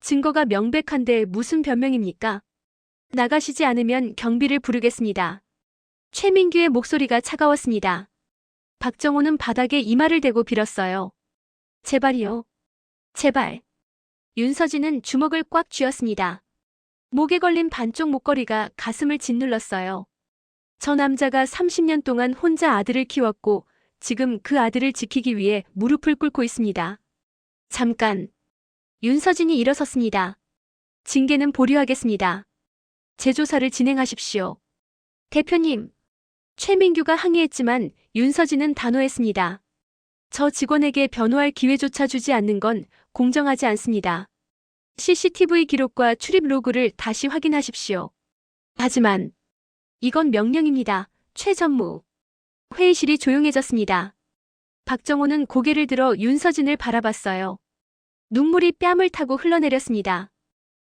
증거가 명백한데 무슨 변명입니까? 나가시지 않으면 경비를 부르겠습니다. 최민규의 목소리가 차가웠습니다. 박정호는 바닥에 이마를 대고 빌었어요. 제발이요. 제발. 윤서진은 주먹을 꽉 쥐었습니다. 목에 걸린 반쪽 목걸이가 가슴을 짓눌렀어요. 저 남자가 30년 동안 혼자 아들을 키웠고 지금 그 아들을 지키기 위해 무릎을 꿇고 있습니다. 잠깐. 윤서진이 일어섰습니다. 징계는 보류하겠습니다. 재조사를 진행하십시오. 대표님. 최민규가 항의했지만 윤서진은 단호했습니다. 저 직원에게 변호할 기회조차 주지 않는 건 공정하지 않습니다. CCTV 기록과 출입 로그를 다시 확인하십시오. 하지만 이건 명령입니다. 최 전무. 회의실이 조용해졌습니다. 박정호는 고개를 들어 윤서진을 바라봤어요. 눈물이 뺨을 타고 흘러내렸습니다.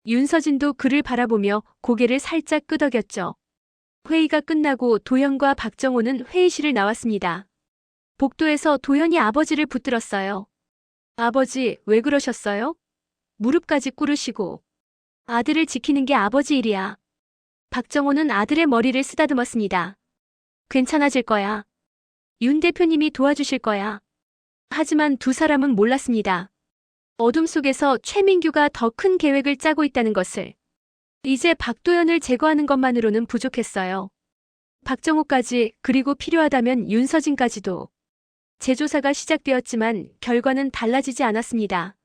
윤서진도 그를 바라보며 고개를 살짝 끄덕였죠. 회의가 끝나고 도연과 박정호는 회의실을 나왔습니다. 복도에서 도연이 아버지를 붙들었어요. 아버지, 왜 그러셨어요? 무릎까지 꿇으시고. 아들을 지키는 게 아버지 일이야. 박정호는 아들의 머리를 쓰다듬었습니다. 괜찮아질 거야. 윤 대표님이 도와주실 거야. 하지만 두 사람은 몰랐습니다. 어둠 속에서 최민규가 더 큰 계획을 짜고 있다는 것을. 이제 박도연을 제거하는 것만으로는 부족했어요. 박정호까지, 그리고 필요하다면 윤서진까지도. 재조사가 시작되었지만 결과는 달라지지 않았습니다.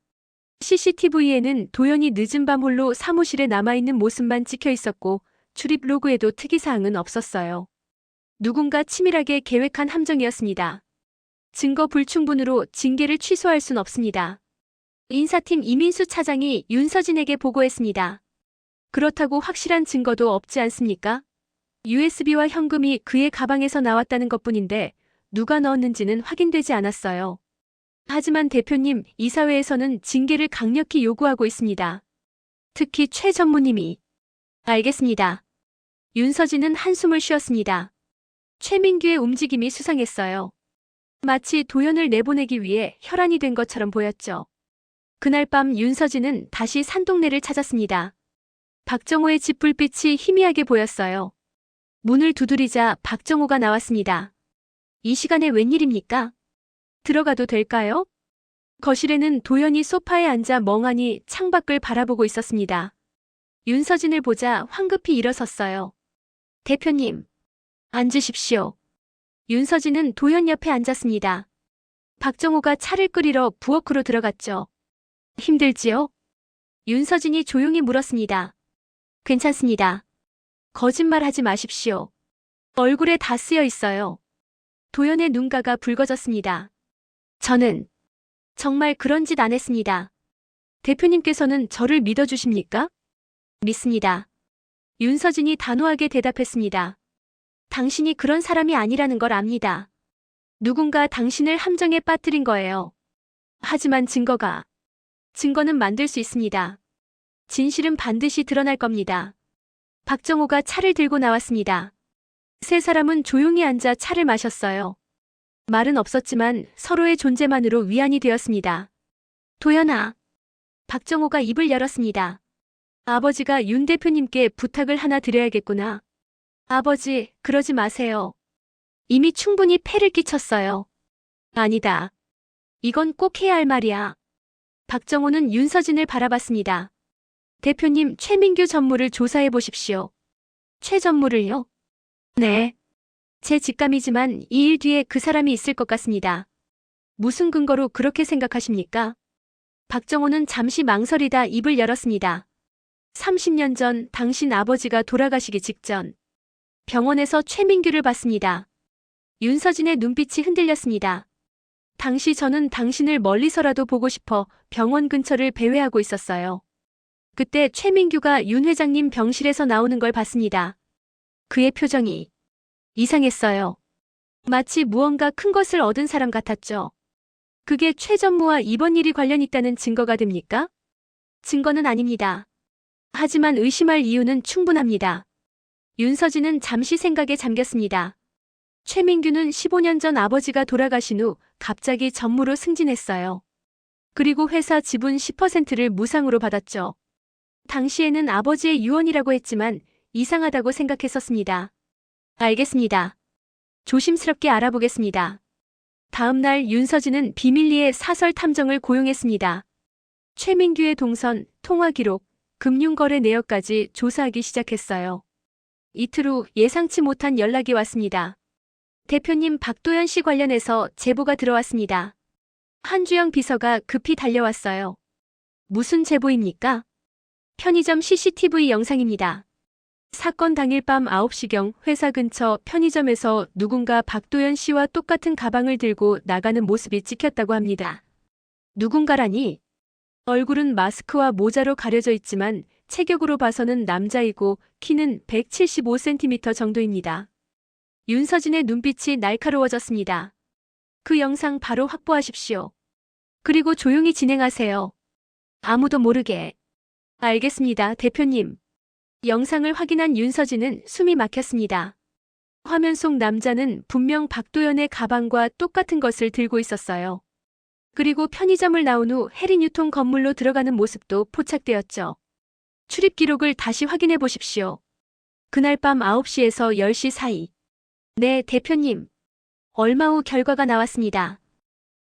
CCTV에는 도연이 늦은 밤 홀로 사무실에 남아있는 모습만 찍혀 있었고 출입 로그에도 특이사항은 없었어요. 누군가 치밀하게 계획한 함정이었습니다. 증거 불충분으로 징계를 취소할 순 없습니다. 인사팀 이민수 차장이 윤서진에게 보고했습니다. 그렇다고 확실한 증거도 없지 않습니까? USB와 현금이 그의 가방에서 나왔다는 것뿐인데 누가 넣었는지는 확인되지 않았어요. 하지만 대표님, 이사회에서는 징계를 강력히 요구하고 있습니다. 특히 최 전무님이. 알겠습니다. 윤서진은 한숨을 쉬었습니다. 최민규의 움직임이 수상했어요. 마치 도연을 내보내기 위해 혈안이 된 것처럼 보였죠. 그날 밤 윤서진은 다시 산동네를 찾았습니다. 박정호의 집 불빛이 희미하게 보였어요. 문을 두드리자 박정호가 나왔습니다. 이 시간에 웬일입니까? 들어가도 될까요? 거실에는 도연이 소파에 앉아 멍하니 창밖을 바라보고 있었습니다. 윤서진을 보자 황급히 일어섰어요. 대표님, 앉으십시오. 윤서진은 도연 옆에 앉았습니다. 박정호가 차를 끓이러 부엌으로 들어갔죠. 힘들지요? 윤서진이 조용히 물었습니다. 괜찮습니다. 거짓말하지 마십시오. 얼굴에 다 쓰여 있어요. 도연의 눈가가 붉어졌습니다. 저는 정말 그런 짓 안 했습니다. 대표님께서는 저를 믿어주십니까? 믿습니다. 윤서진이 단호하게 대답했습니다. 당신이 그런 사람이 아니라는 걸 압니다. 누군가 당신을 함정에 빠뜨린 거예요. 하지만 증거는 만들 수 있습니다. 진실은 반드시 드러날 겁니다. 박정호가 차를 들고 나왔습니다. 세 사람은 조용히 앉아 차를 마셨어요. 말은 없었지만 서로의 존재만으로 위안이 되었습니다. 도연아. 박정호가 입을 열었습니다. 아버지가 윤 대표님께 부탁을 하나 드려야겠구나. 아버지, 그러지 마세요. 이미 충분히 폐를 끼쳤어요. 아니다. 이건 꼭 해야 할 말이야. 박정호는 윤서진을 바라봤습니다. 대표님, 최민규 전무를 조사해 보십시오. 최 전무를요? 네. 제 직감이지만 이 일 뒤에 그 사람이 있을 것 같습니다. 무슨 근거로 그렇게 생각하십니까? 박정호는 잠시 망설이다 입을 열었습니다. 30년 전 당신 아버지가 돌아가시기 직전 병원에서 최민규를 봤습니다. 윤서진의 눈빛이 흔들렸습니다. 당시 저는 당신을 멀리서라도 보고 싶어 병원 근처를 배회하고 있었어요. 그때 최민규가 윤 회장님 병실에서 나오는 걸 봤습니다. 그의 표정이 이상했어요. 마치 무언가 큰 것을 얻은 사람 같았죠. 그게 최 전무와 이번 일이 관련 있다는 증거가 됩니까? 증거는 아닙니다. 하지만 의심할 이유는 충분합니다. 윤서진은 잠시 생각에 잠겼습니다. 최민규는 15년 전 아버지가 돌아가신 후 갑자기 전무로 승진했어요. 그리고 회사 지분 10%를 무상으로 받았죠. 당시에는 아버지의 유언이라고 했지만 이상하다고 생각했었습니다. 알겠습니다. 조심스럽게 알아보겠습니다. 다음 날 윤서진은 비밀리에 사설 탐정을 고용했습니다. 최민규의 동선, 통화 기록, 금융거래 내역까지 조사하기 시작했어요. 이틀 후 예상치 못한 연락이 왔습니다. 대표님 박도연 씨 관련해서 제보가 들어왔습니다. 한주영 비서가 급히 달려왔어요. 무슨 제보입니까? 편의점 CCTV 영상입니다. 사건 당일 밤 9시경 회사 근처 편의점에서 누군가 박도연 씨와 똑같은 가방을 들고 나가는 모습이 찍혔다고 합니다. 누군가라니? 얼굴은 마스크와 모자로 가려져 있지만 체격으로 봐서는 남자이고 키는 175cm 정도입니다. 윤서진의 눈빛이 날카로워졌습니다. 그 영상 바로 확보하십시오. 그리고 조용히 진행하세요. 아무도 모르게. 알겠습니다, 대표님. 영상을 확인한 윤서진은 숨이 막혔습니다. 화면 속 남자는 분명 박도연의 가방과 똑같은 것을 들고 있었어요. 그리고 편의점을 나온 후 해리뉴통 건물로 들어가는 모습도 포착되었죠. 출입 기록을 다시 확인해 보십시오. 그날 밤 9시에서 10시 사이. 네, 대표님. 얼마 후 결과가 나왔습니다.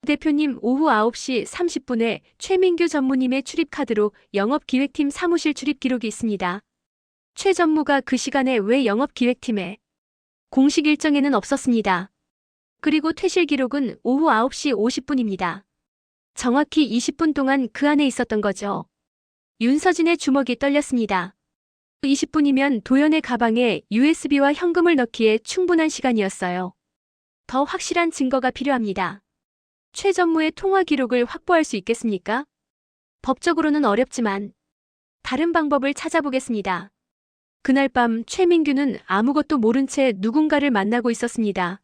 대표님, 오후 9시 30분에 최민규 전무님의 출입카드로 영업기획팀 사무실 출입 기록이 있습니다. 최 전무가 그 시간에 왜 영업기획팀에? 공식 일정에는 없었습니다. 그리고 퇴실 기록은 오후 9시 50분입니다. 정확히 20분 동안 그 안에 있었던 거죠. 윤서진의 주먹이 떨렸습니다. 20분이면 도연의 가방에 USB와 현금을 넣기에 충분한 시간이었어요. 더 확실한 증거가 필요합니다. 최 전무의 통화 기록을 확보할 수 있겠습니까? 법적으로는 어렵지만 다른 방법을 찾아보겠습니다. 그날 밤 최민규는 아무것도 모른 채 누군가를 만나고 있었습니다.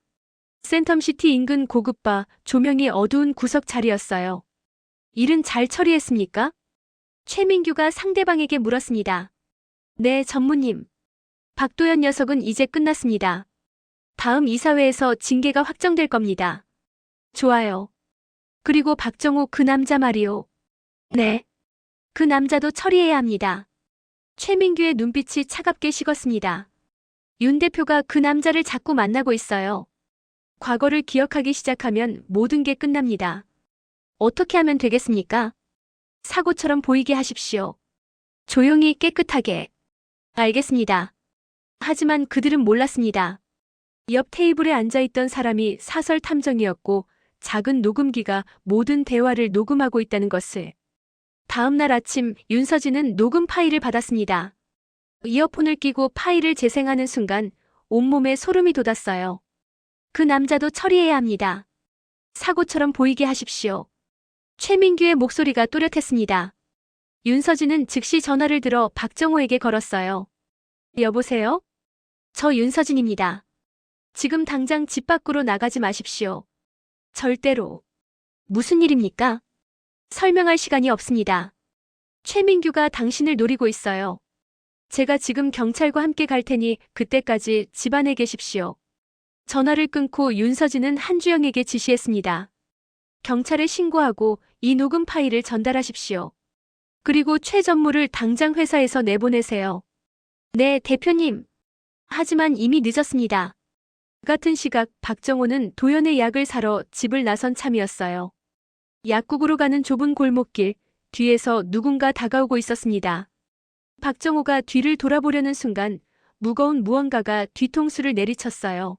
센텀시티 인근 고급바, 조명이 어두운 구석 자리였어요. 일은 잘 처리했습니까? 최민규가 상대방에게 물었습니다. 네, 전무님. 박도연 녀석은 이제 끝났습니다. 다음 이사회에서 징계가 확정될 겁니다. 좋아요. 그리고 박정호 그 남자 말이요. 네. 그 남자도 처리해야 합니다. 최민규의 눈빛이 차갑게 식었습니다. 윤 대표가 그 남자를 자꾸 만나고 있어요. 과거를 기억하기 시작하면 모든 게 끝납니다. 어떻게 하면 되겠습니까? 사고처럼 보이게 하십시오. 조용히 깨끗하게. 알겠습니다. 하지만 그들은 몰랐습니다. 옆 테이블에 앉아있던 사람이 사설 탐정이었고 작은 녹음기가 모든 대화를 녹음하고 있다는 것을. 다음 날 아침 윤서진은 녹음 파일을 받았습니다. 이어폰을 끼고 파일을 재생하는 순간 온몸에 소름이 돋았어요. 그 남자도 처리해야 합니다. 사고처럼 보이게 하십시오. 최민규의 목소리가 또렷했습니다. 윤서진은 즉시 전화를 들어 박정호에게 걸었어요. 여보세요? 저 윤서진입니다. 지금 당장 집 밖으로 나가지 마십시오. 절대로. 무슨 일입니까? 설명할 시간이 없습니다. 최민규가 당신을 노리고 있어요. 제가 지금 경찰과 함께 갈 테니 그때까지 집 안에 계십시오. 전화를 끊고 윤서진은 한주영에게 지시했습니다. 경찰에 신고하고 이 녹음 파일을 전달하십시오. 그리고 최 전무를 당장 회사에서 내보내세요. 네, 대표님. 하지만 이미 늦었습니다. 같은 시각 박정호는 도연의 약을 사러 집을 나선 참이었어요. 약국으로 가는 좁은 골목길, 뒤에서 누군가 다가오고 있었습니다. 박정호가 뒤를 돌아보려는 순간 무거운 무언가가 뒤통수를 내리쳤어요.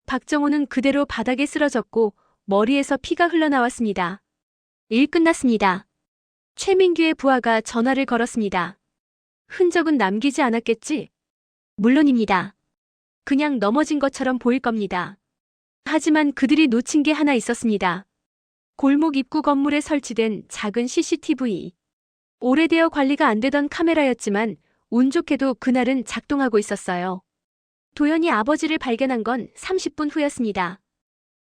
박정호는 그대로 바닥에 쓰러졌고 머리에서 피가 흘러나왔습니다. 일 끝났습니다. 최민규의 부하가 전화를 걸었습니다. 흔적은 남기지 않았겠지? 물론입니다. 그냥 넘어진 것처럼 보일 겁니다. 하지만 그들이 놓친 게 하나 있었습니다. 골목 입구 건물에 설치된 작은 CCTV. 오래되어 관리가 안 되던 카메라였지만 운 좋게도 그날은 작동하고 있었어요. 도연이 아버지를 발견한 건 30분 후였습니다.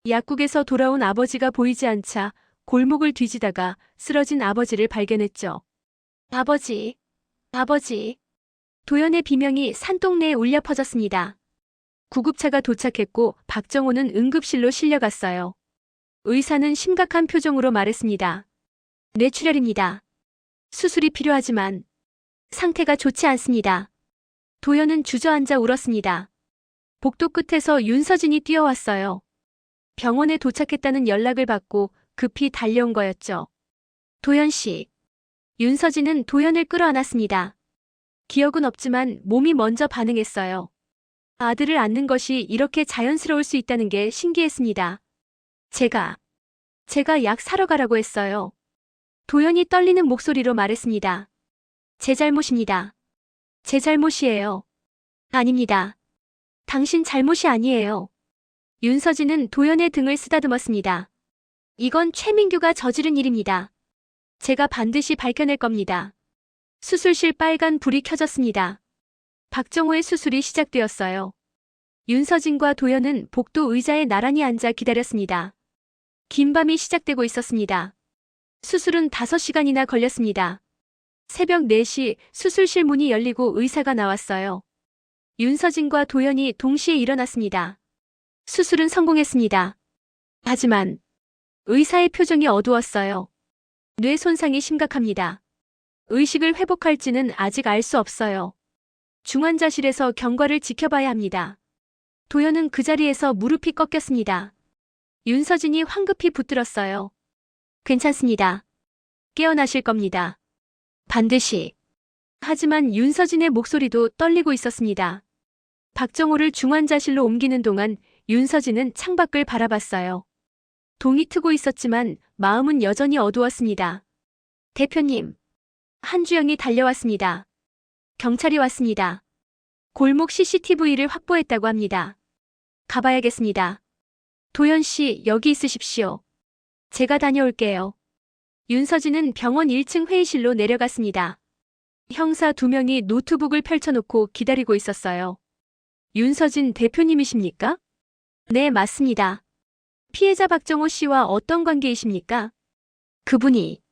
약국에서 돌아온 아버지가 보이지 않자 골목을 뒤지다가 쓰러진 아버지를 발견했죠. 아버지, 아버지. 도연의 비명이 산동네에 울려 퍼졌습니다. 구급차가 도착했고 박정호는 응급실로 실려갔어요. 의사는 심각한 표정으로 말했습니다. 뇌출혈입니다. 수술이 필요하지만 상태가 좋지 않습니다. 도연은 주저앉아 울었습니다. 복도 끝에서 윤서진이 뛰어왔어요. 병원에 도착했다는 연락을 받고 급히 달려온 거였죠. 도연 씨. 윤서진은 도연을 끌어안았습니다. 기억은 없지만 몸이 먼저 반응했어요. 아들을 안는 것이 이렇게 자연스러울 수 있다는 게 신기했습니다. 제가 약 사러 가라고 했어요. 도연이 떨리는 목소리로 말했습니다. 제 잘못입니다. 제 잘못이에요. 아닙니다. 당신 잘못이 아니에요. 윤서진은 도연의 등을 쓰다듬었습니다. 이건 최민규가 저지른 일입니다. 제가 반드시 밝혀낼 겁니다. 수술실 빨간 불이 켜졌습니다. 박정호의 수술이 시작되었어요. 윤서진과 도연은 복도 의자에 나란히 앉아 기다렸습니다. 긴 밤이 시작되고 있었습니다. 수술은 5시간이나 걸렸습니다. 새벽 4시 수술실 문이 열리고 의사가 나왔어요. 윤서진과 도연이 동시에 일어났습니다. 수술은 성공했습니다. 하지만 의사의 표정이 어두웠어요. 뇌 손상이 심각합니다. 의식을 회복할지는 아직 알 수 없어요. 중환자실에서 경과를 지켜봐야 합니다. 도연은 그 자리에서 무릎이 꺾였습니다. 윤서진이 황급히 붙들었어요. 괜찮습니다. 깨어나실 겁니다. 반드시. 하지만 윤서진의 목소리도 떨리고 있었습니다. 박정호를 중환자실로 옮기는 동안 윤서진은 창밖을 바라봤어요. 동이 트고 있었지만 마음은 여전히 어두웠습니다. 대표님. 한주영이 달려왔습니다. 경찰이 왔습니다. 골목 CCTV를 확보했다고 합니다. 가봐야겠습니다. 도연 씨, 여기 있으십시오. 제가 다녀올게요. 윤서진은 병원 1층 회의실로 내려갔습니다. 형사 2명이 노트북을 펼쳐놓고 기다리고 있었어요. 윤서진 대표님이십니까? 네, 맞습니다. 피해자 박정호 씨와 어떤 관계이십니까? 그분이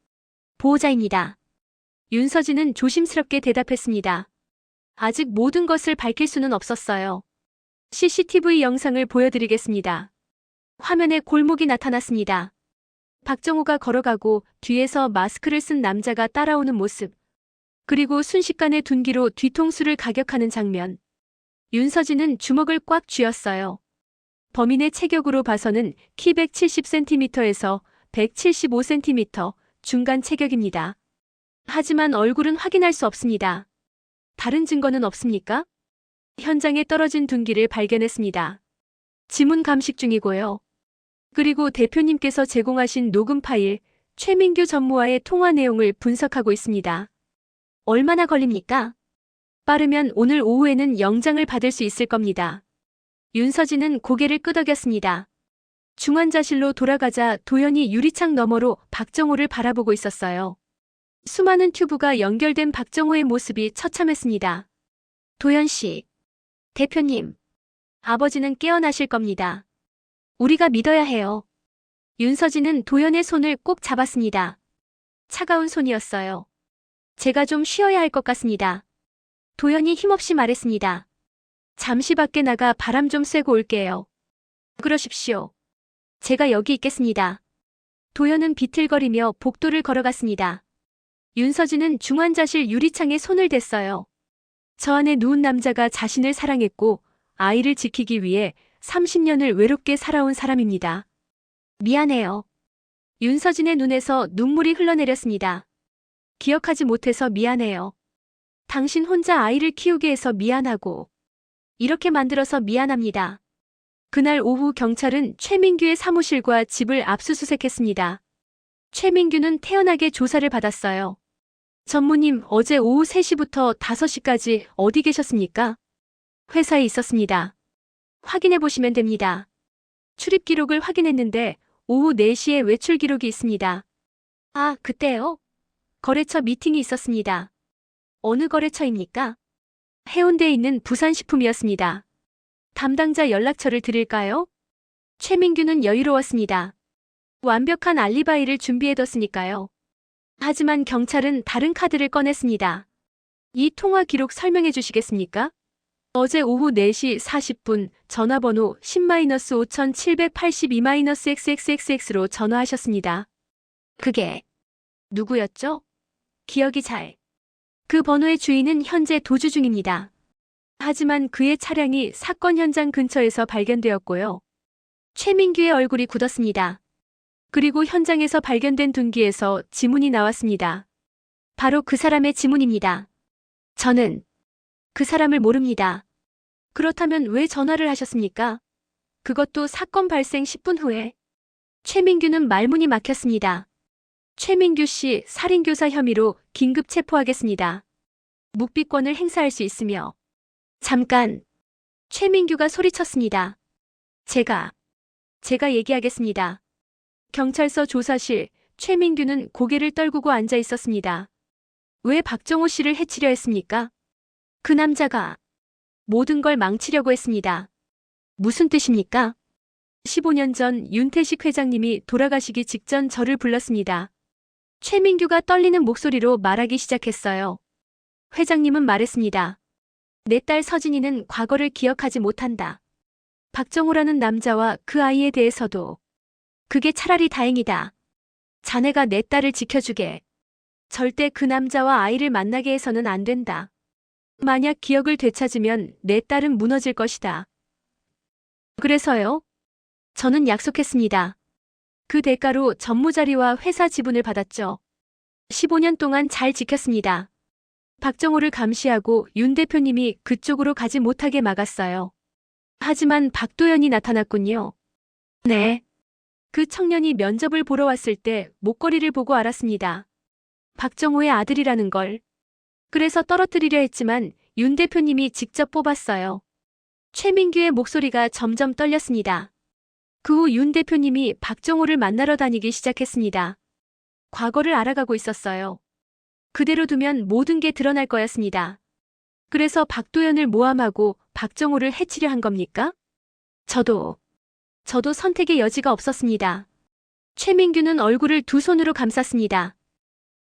보호자입니다. 윤서진은 조심스럽게 대답했습니다. 아직 모든 것을 밝힐 수는 없었어요. CCTV 영상을 보여드리겠습니다. 화면에 골목이 나타났습니다. 박정호가 걸어가고 뒤에서 마스크를 쓴 남자가 따라오는 모습. 그리고 순식간에 둔기로 뒤통수를 가격하는 장면. 윤서진은 주먹을 꽉 쥐었어요. 범인의 체격으로 봐서는 키 170cm에서 175cm 중간 체격입니다. 하지만 얼굴은 확인할 수 없습니다. 다른 증거는 없습니까? 현장에 떨어진 둔기를 발견했습니다. 지문 감식 중이고요. 그리고 대표님께서 제공하신 녹음 파일, 최민규 전무와의 통화 내용을 분석하고 있습니다. 얼마나 걸립니까? 빠르면 오늘 오후에는 영장을 받을 수 있을 겁니다. 윤서진은 고개를 끄덕였습니다. 중환자실로 돌아가자 도연이 유리창 너머로 박정호를 바라보고 있었어요. 수많은 튜브가 연결된 박정호의 모습이 처참했습니다. 도연 씨. 대표님. 아버지는 깨어나실 겁니다. 우리가 믿어야 해요. 윤서진은 도연의 손을 꼭 잡았습니다. 차가운 손이었어요. 제가 좀 쉬어야 할 것 같습니다. 도연이 힘없이 말했습니다. 잠시 밖에 나가 바람 좀 쐬고 올게요. 그러십시오. 제가 여기 있겠습니다. 도연은 비틀거리며 복도를 걸어갔습니다. 윤서진은 중환자실 유리창에 손을 댔어요. 저 안에 누운 남자가 자신을 사랑했고 아이를 지키기 위해 30년을 외롭게 살아온 사람입니다. 미안해요. 윤서진의 눈에서 눈물이 흘러내렸습니다. 기억하지 못해서 미안해요. 당신 혼자 아이를 키우게 해서 미안하고 이렇게 만들어서 미안합니다. 그날 오후 경찰은 최민규의 사무실과 집을 압수수색했습니다. 최민규는 태연하게 조사를 받았어요. 전무님, 어제 오후 3시부터 5시까지 어디 계셨습니까? 회사에 있었습니다. 확인해 보시면 됩니다. 출입 기록을 확인했는데 오후 4시에 외출 기록이 있습니다. 아, 그때요? 거래처 미팅이 있었습니다. 어느 거래처입니까? 해운대에 있는 부산식품이었습니다. 담당자 연락처를 드릴까요? 최민규는 여유로웠습니다. 완벽한 알리바이를 준비해뒀으니까요. 하지만 경찰은 다른 카드를 꺼냈습니다. 이 통화 기록 설명해 주시겠습니까? 어제 오후 4시 40분 전화번호 10-5782-XXXX로 전화하셨습니다. 그게 누구였죠? 기억이 잘. 그 번호의 주인은 현재 도주 중입니다. 하지만 그의 차량이 사건 현장 근처에서 발견되었고요. 최민규의 얼굴이 굳었습니다. 그리고 현장에서 발견된 둔기에서 지문이 나왔습니다. 바로 그 사람의 지문입니다. 저는 그 사람을 모릅니다. 그렇다면 왜 전화를 하셨습니까? 그것도 사건 발생 10분 후에. 최민규는 말문이 막혔습니다. 최민규 씨 살인교사 혐의로 긴급 체포하겠습니다. 묵비권을 행사할 수 있으며. 잠깐. 최민규가 소리쳤습니다. 제가 얘기하겠습니다. 경찰서 조사실, 최민규는 고개를 떨구고 앉아 있었습니다. 왜 박정호 씨를 해치려 했습니까? 그 남자가 모든 걸 망치려고 했습니다. 무슨 뜻입니까? 15년 전 윤태식 회장님이 돌아가시기 직전 저를 불렀습니다. 최민규가 떨리는 목소리로 말하기 시작했어요. 회장님은 말했습니다. 내 딸 서진이는 과거를 기억하지 못한다. 박정호라는 남자와 그 아이에 대해서도. 그게 차라리 다행이다. 자네가 내 딸을 지켜주게. 절대 그 남자와 아이를 만나게 해서는 안 된다. 만약 기억을 되찾으면 내 딸은 무너질 것이다. 그래서요? 저는 약속했습니다. 그 대가로 전무자리와 회사 지분을 받았죠. 15년 동안 잘 지켰습니다. 박정호를 감시하고 윤 대표님이 그쪽으로 가지 못하게 막았어요. 하지만 박도연이 나타났군요. 네. 그 청년이 면접을 보러 왔을 때 목걸이를 보고 알았습니다. 박정호의 아들이라는 걸. 그래서 떨어뜨리려 했지만 윤 대표님이 직접 뽑았어요. 최민규의 목소리가 점점 떨렸습니다. 그 후 윤 대표님이 박정호를 만나러 다니기 시작했습니다. 과거를 알아가고 있었어요. 그대로 두면 모든 게 드러날 거였습니다. 그래서 박도연을 모함하고 박정호를 해치려 한 겁니까? 저도 선택의 여지가 없었습니다. 최민규는 얼굴을 두 손으로 감쌌습니다.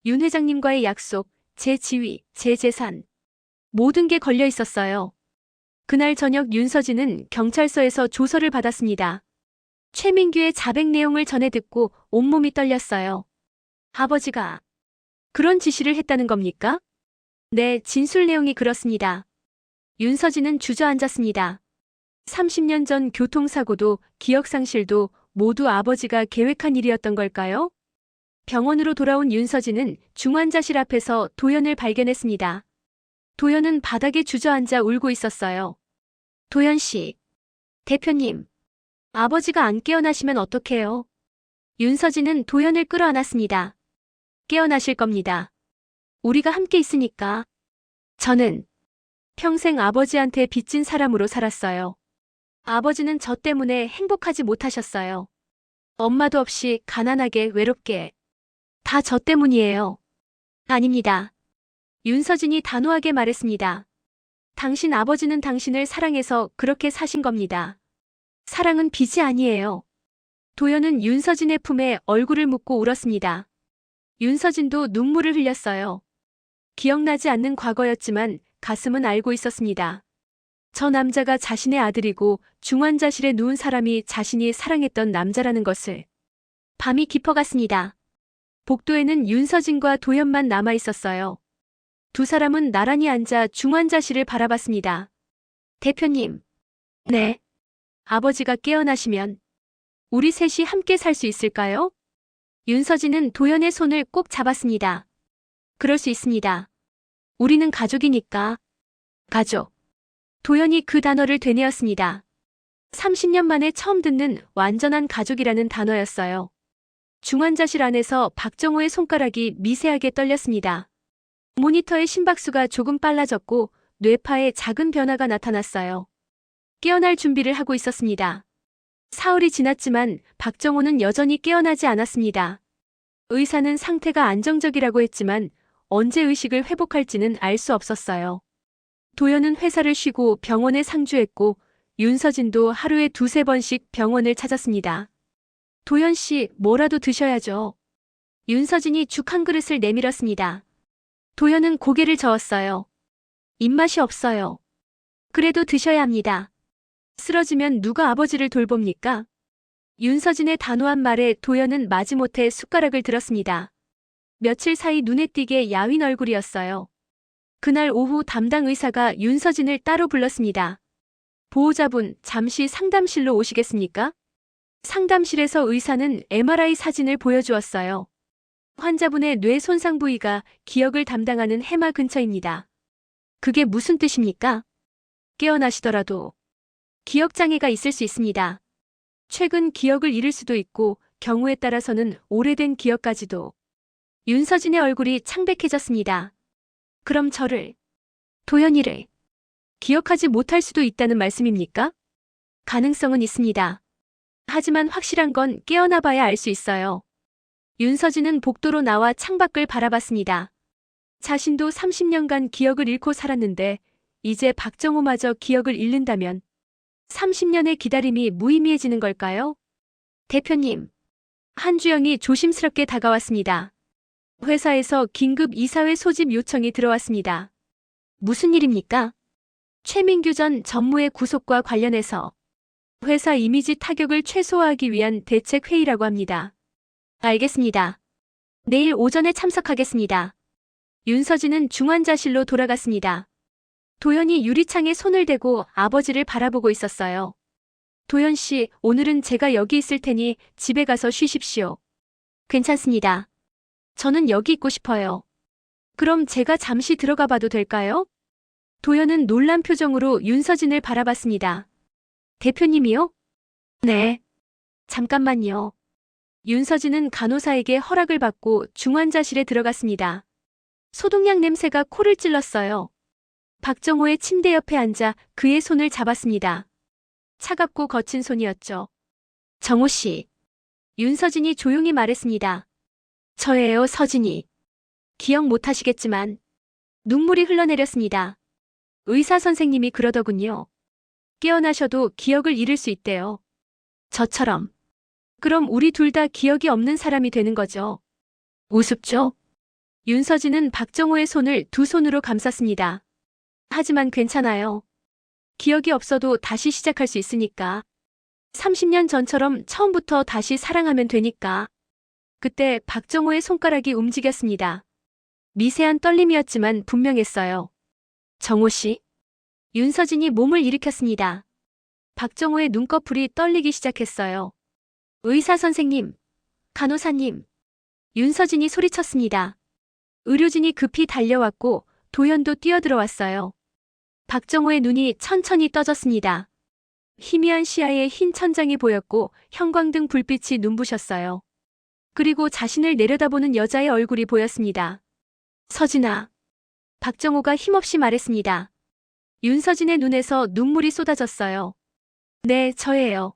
윤 회장님과의 약속, 제 지위, 제 재산. 모든 게 걸려 있었어요. 그날 저녁 윤서진은 경찰서에서 조서를 받았습니다. 최민규의 자백 내용을 전해 듣고 온몸이 떨렸어요. 아버지가 그런 지시를 했다는 겁니까? 네, 진술 내용이 그렇습니다. 윤서진은 주저앉았습니다. 30년 전 교통사고도 기억상실도 모두 아버지가 계획한 일이었던 걸까요? 병원으로 돌아온 윤서진은 중환자실 앞에서 도연을 발견했습니다. 도연은 바닥에 주저앉아 울고 있었어요. 도연 씨, 대표님, 아버지가 안 깨어나시면 어떡해요? 윤서진은 도연을 끌어안았습니다. 깨어나실 겁니다. 우리가 함께 있으니까. 저는 평생 아버지한테 빚진 사람으로 살았어요. 아버지는 저 때문에 행복하지 못하셨어요. 엄마도 없이 가난하게 외롭게. 다 저 때문이에요. 아닙니다. 윤서진이 단호하게 말했습니다. 당신 아버지는 당신을 사랑해서 그렇게 사신 겁니다. 사랑은 빚이 아니에요. 도연은 윤서진의 품에 얼굴을 묻고 울었습니다. 윤서진도 눈물을 흘렸어요. 기억나지 않는 과거였지만 가슴은 알고 있었습니다. 저 남자가 자신의 아들이고 중환자실에 누운 사람이 자신이 사랑했던 남자라는 것을. 밤이 깊어갔습니다. 복도에는 윤서진과 도연만 남아 있었어요. 두 사람은 나란히 앉아 중환자실을 바라봤습니다. 대표님. 네. 아버지가 깨어나시면 우리 셋이 함께 살 수 있을까요? 윤서진은 도연의 손을 꼭 잡았습니다. 그럴 수 있습니다. 우리는 가족이니까. 가족. 도연이 그 단어를 되뇌었습니다. 30년 만에 처음 듣는 완전한 가족이라는 단어였어요. 중환자실 안에서 박정호의 손가락이 미세하게 떨렸습니다. 모니터의 심박수가 조금 빨라졌고 뇌파에 작은 변화가 나타났어요. 깨어날 준비를 하고 있었습니다. 사흘이 지났지만 박정호는 여전히 깨어나지 않았습니다. 의사는 상태가 안정적이라고 했지만 언제 의식을 회복할지는 알 수 없었어요. 도연은 회사를 쉬고 병원에 상주했고 윤서진도 하루에 두세 번씩 병원을 찾았습니다. 도연 씨, 뭐라도 드셔야죠. 윤서진이 죽 한 그릇을 내밀었습니다. 도연은 고개를 저었어요. 입맛이 없어요. 그래도 드셔야 합니다. 쓰러지면 누가 아버지를 돌봅니까? 윤서진의 단호한 말에 도연은 마지못해 숟가락을 들었습니다. 며칠 사이 눈에 띄게 야윈 얼굴이었어요. 그날 오후 담당 의사가 윤서진을 따로 불렀습니다. 보호자분, 잠시 상담실로 오시겠습니까? 상담실에서 의사는 MRI 사진을 보여주었어요. 환자분의 뇌 손상 부위가 기억을 담당하는 해마 근처입니다. 그게 무슨 뜻입니까? 깨어나시더라도 기억장애가 있을 수 있습니다. 최근 기억을 잃을 수도 있고 경우에 따라서는 오래된 기억까지도. 윤서진의 얼굴이 창백해졌습니다. 그럼 저를, 도연이를 기억하지 못할 수도 있다는 말씀입니까? 가능성은 있습니다. 하지만 확실한 건 깨어나 봐야 알 수 있어요. 윤서진은 복도로 나와 창밖을 바라봤습니다. 자신도 30년간 기억을 잃고 살았는데 이제 박정호마저 기억을 잃는다면 30년의 기다림이 무의미해지는 걸까요? 대표님. 한주영이 조심스럽게 다가왔습니다. 회사에서 긴급 이사회 소집 요청이 들어왔습니다. 무슨 일입니까? 최민규 전 전무의 구속과 관련해서 회사 이미지 타격을 최소화하기 위한 대책 회의라고 합니다. 알겠습니다. 내일 오전에 참석하겠습니다. 윤서진은 중환자실로 돌아갔습니다. 도연이 유리창에 손을 대고 아버지를 바라보고 있었어요. 도연 씨, 오늘은 제가 여기 있을 테니 집에 가서 쉬십시오. 괜찮습니다. 저는 여기 있고 싶어요. 그럼 제가 잠시 들어가 봐도 될까요? 도연은 놀란 표정으로 윤서진을 바라봤습니다. 대표님이요? 네. 잠깐만요. 윤서진은 간호사에게 허락을 받고 중환자실에 들어갔습니다. 소독약 냄새가 코를 찔렀어요. 박정호의 침대 옆에 앉아 그의 손을 잡았습니다. 차갑고 거친 손이었죠. 정호 씨. 윤서진이 조용히 말했습니다. 저예요, 서진이. 기억 못하시겠지만 눈물이 흘러내렸습니다. 의사 선생님이 그러더군요. 깨어나셔도 기억을 잃을 수 있대요. 저처럼. 그럼 우리 둘 다 기억이 없는 사람이 되는 거죠. 우습죠? 윤서진은 박정호의 손을 두 손으로 감쌌습니다. 하지만 괜찮아요. 기억이 없어도 다시 시작할 수 있으니까. 30년 전처럼 처음부터 다시 사랑하면 되니까. 그때 박정호의 손가락이 움직였습니다. 미세한 떨림이었지만 분명했어요. 정호 씨. 윤서진이 몸을 일으켰습니다. 박정호의 눈꺼풀이 떨리기 시작했어요. 의사 선생님, 간호사님. 윤서진이 소리쳤습니다. 의료진이 급히 달려왔고 도연도 뛰어들어왔어요. 박정호의 눈이 천천히 떠졌습니다. 희미한 시야에 흰 천장이 보였고 형광등 불빛이 눈부셨어요. 그리고 자신을 내려다보는 여자의 얼굴이 보였습니다. 서진아. 박정호가 힘없이 말했습니다. 윤서진의 눈에서 눈물이 쏟아졌어요. 네, 저예요.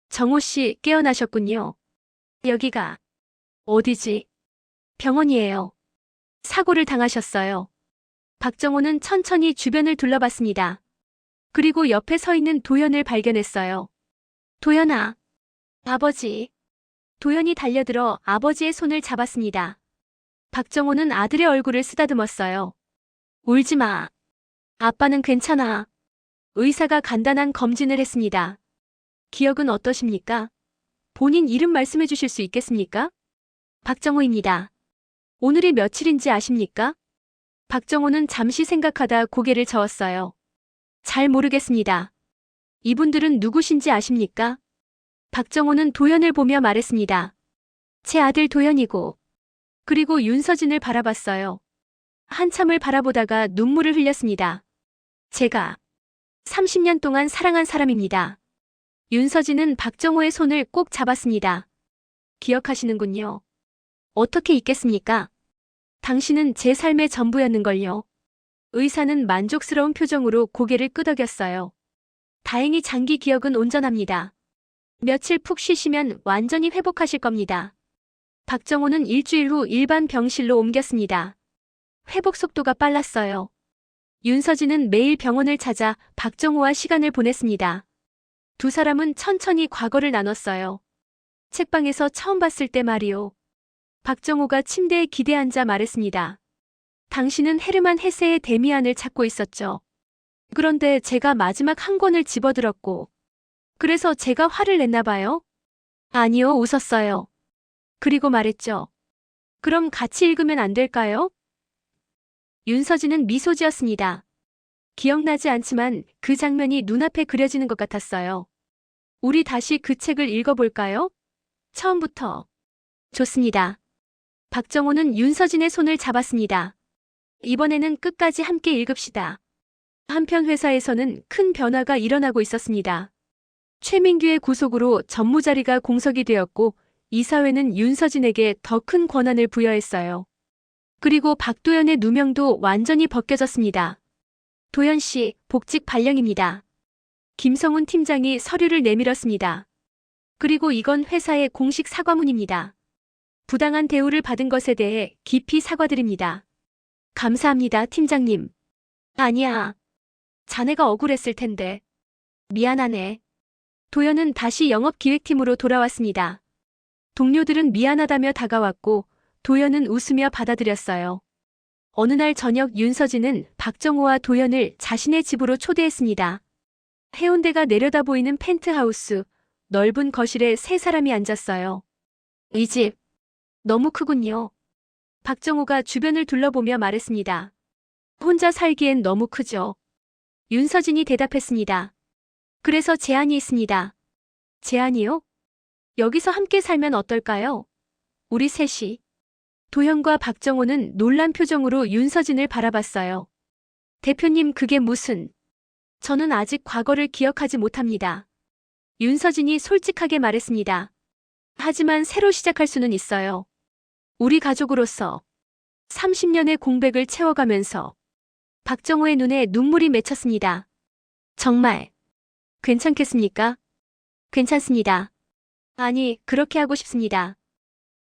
정호 씨 깨어나셨군요. 여기가 어디지? 병원이에요. 사고를 당하셨어요. 박정호는 천천히 주변을 둘러봤습니다. 그리고 옆에 서 있는 도연을 발견했어요. 도연아. 아버지. 도연이 달려들어 아버지의 손을 잡았습니다. 박정호는 아들의 얼굴을 쓰다듬었어요. 울지 마. 아빠는 괜찮아. 의사가 간단한 검진을 했습니다. 기억은 어떠십니까? 본인 이름 말씀해 주실 수 있겠습니까? 박정호입니다. 오늘이 며칠인지 아십니까? 박정호는 잠시 생각하다 고개를 저었어요. 잘 모르겠습니다. 이분들은 누구신지 아십니까? 박정호는 도연을 보며 말했습니다. 제 아들 도연이고. 그리고 윤서진을 바라봤어요. 한참을 바라보다가 눈물을 흘렸습니다. 제가 30년 동안 사랑한 사람입니다. 윤서진은 박정호의 손을 꼭 잡았습니다. 기억하시는군요. 어떻게 잊겠습니까? 당신은 제 삶의 전부였는걸요. 의사는 만족스러운 표정으로 고개를 끄덕였어요. 다행히 장기 기억은 온전합니다. 며칠 푹 쉬시면 완전히 회복하실 겁니다. 박정호는 일주일 후 일반 병실로 옮겼습니다. 회복 속도가 빨랐어요. 윤서진은 매일 병원을 찾아 박정호와 시간을 보냈습니다. 두 사람은 천천히 과거를 나눴어요. 책방에서 처음 봤을 때 말이요. 박정호가 침대에 기대앉아 말했습니다. 당신은 헤르만 헤세의 데미안을 찾고 있었죠. 그런데 제가 마지막 한 권을 집어들었고, 그래서 제가 화를 냈나 봐요? 아니요, 웃었어요. 그리고 말했죠. 그럼 같이 읽으면 안 될까요? 윤서진은 미소 지었습니다. 기억나지 않지만 그 장면이 눈앞에 그려지는 것 같았어요. 우리 다시 그 책을 읽어볼까요? 처음부터. 좋습니다. 박정호는 윤서진의 손을 잡았습니다. 이번에는 끝까지 함께 읽읍시다. 한편 회사에서는 큰 변화가 일어나고 있었습니다. 최민규의 구속으로 전무자리가 공석이 되었고 이사회는 윤서진에게 더 큰 권한을 부여했어요. 그리고 박도연의 누명도 완전히 벗겨졌습니다. 도연 씨, 복직 발령입니다. 김성훈 팀장이 서류를 내밀었습니다. 그리고 이건 회사의 공식 사과문입니다. 부당한 대우를 받은 것에 대해 깊이 사과드립니다. 감사합니다, 팀장님. 아니야. 자네가 억울했을 텐데. 미안하네. 도연은 다시 영업기획팀으로 돌아왔습니다. 동료들은 미안하다며 다가왔고 도연은 웃으며 받아들였어요. 어느 날 저녁 윤서진은 박정호와 도연을 자신의 집으로 초대했습니다. 해운대가 내려다 보이는 펜트하우스, 넓은 거실에 세 사람이 앉았어요. 이 집, 너무 크군요. 박정호가 주변을 둘러보며 말했습니다. 혼자 살기엔 너무 크죠. 윤서진이 대답했습니다. 그래서 제안이 있습니다. 제안이요? 여기서 함께 살면 어떨까요? 우리 셋이. 도현과 박정호는 놀란 표정으로 윤서진을 바라봤어요. 대표님, 그게 무슨... 저는 아직 과거를 기억하지 못합니다. 윤서진이 솔직하게 말했습니다. 하지만 새로 시작할 수는 있어요. 우리 가족으로서 30년의 공백을 채워가면서. 박정호의 눈에 눈물이 맺혔습니다. 정말 괜찮겠습니까? 괜찮습니다. 아니, 그렇게 하고 싶습니다.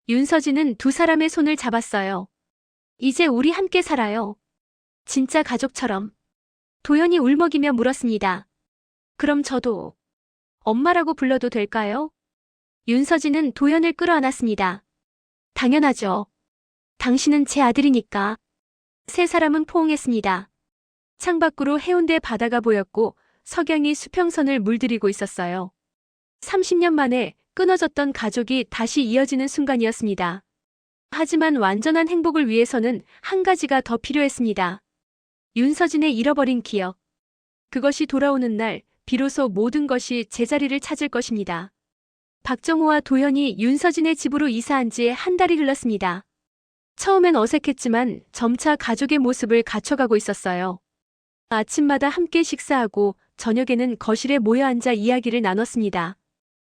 윤서진은 두 사람의 손을 잡았어요. 이제 우리 함께 살아요. 진짜 가족처럼. 도연이 울먹이며 물었습니다. 그럼 저도 엄마라고 불러도 될까요? 윤서진은 도연을 끌어안았습니다. 당연하죠. 당신은 제 아들이니까. 세 사람은 포옹했습니다. 창밖으로 해운대 바다가 보였고 석양이 수평선을 물들이고 있었어요. 30년 만에 끊어졌던 가족이 다시 이어지는 순간이었습니다. 하지만 완전한 행복을 위해서는 한 가지가 더 필요했습니다. 윤서진의 잃어버린 기억. 그것이 돌아오는 날 비로소 모든 것이 제자리를 찾을 것입니다. 박정호와 도연이 윤서진의 집으로 이사한 지 한 달이 흘렀습니다. 처음엔 어색했지만 점차 가족의 모습을 갖춰가고 있었어요. 아침마다 함께 식사하고 저녁에는 거실에 모여 앉아 이야기를 나눴습니다.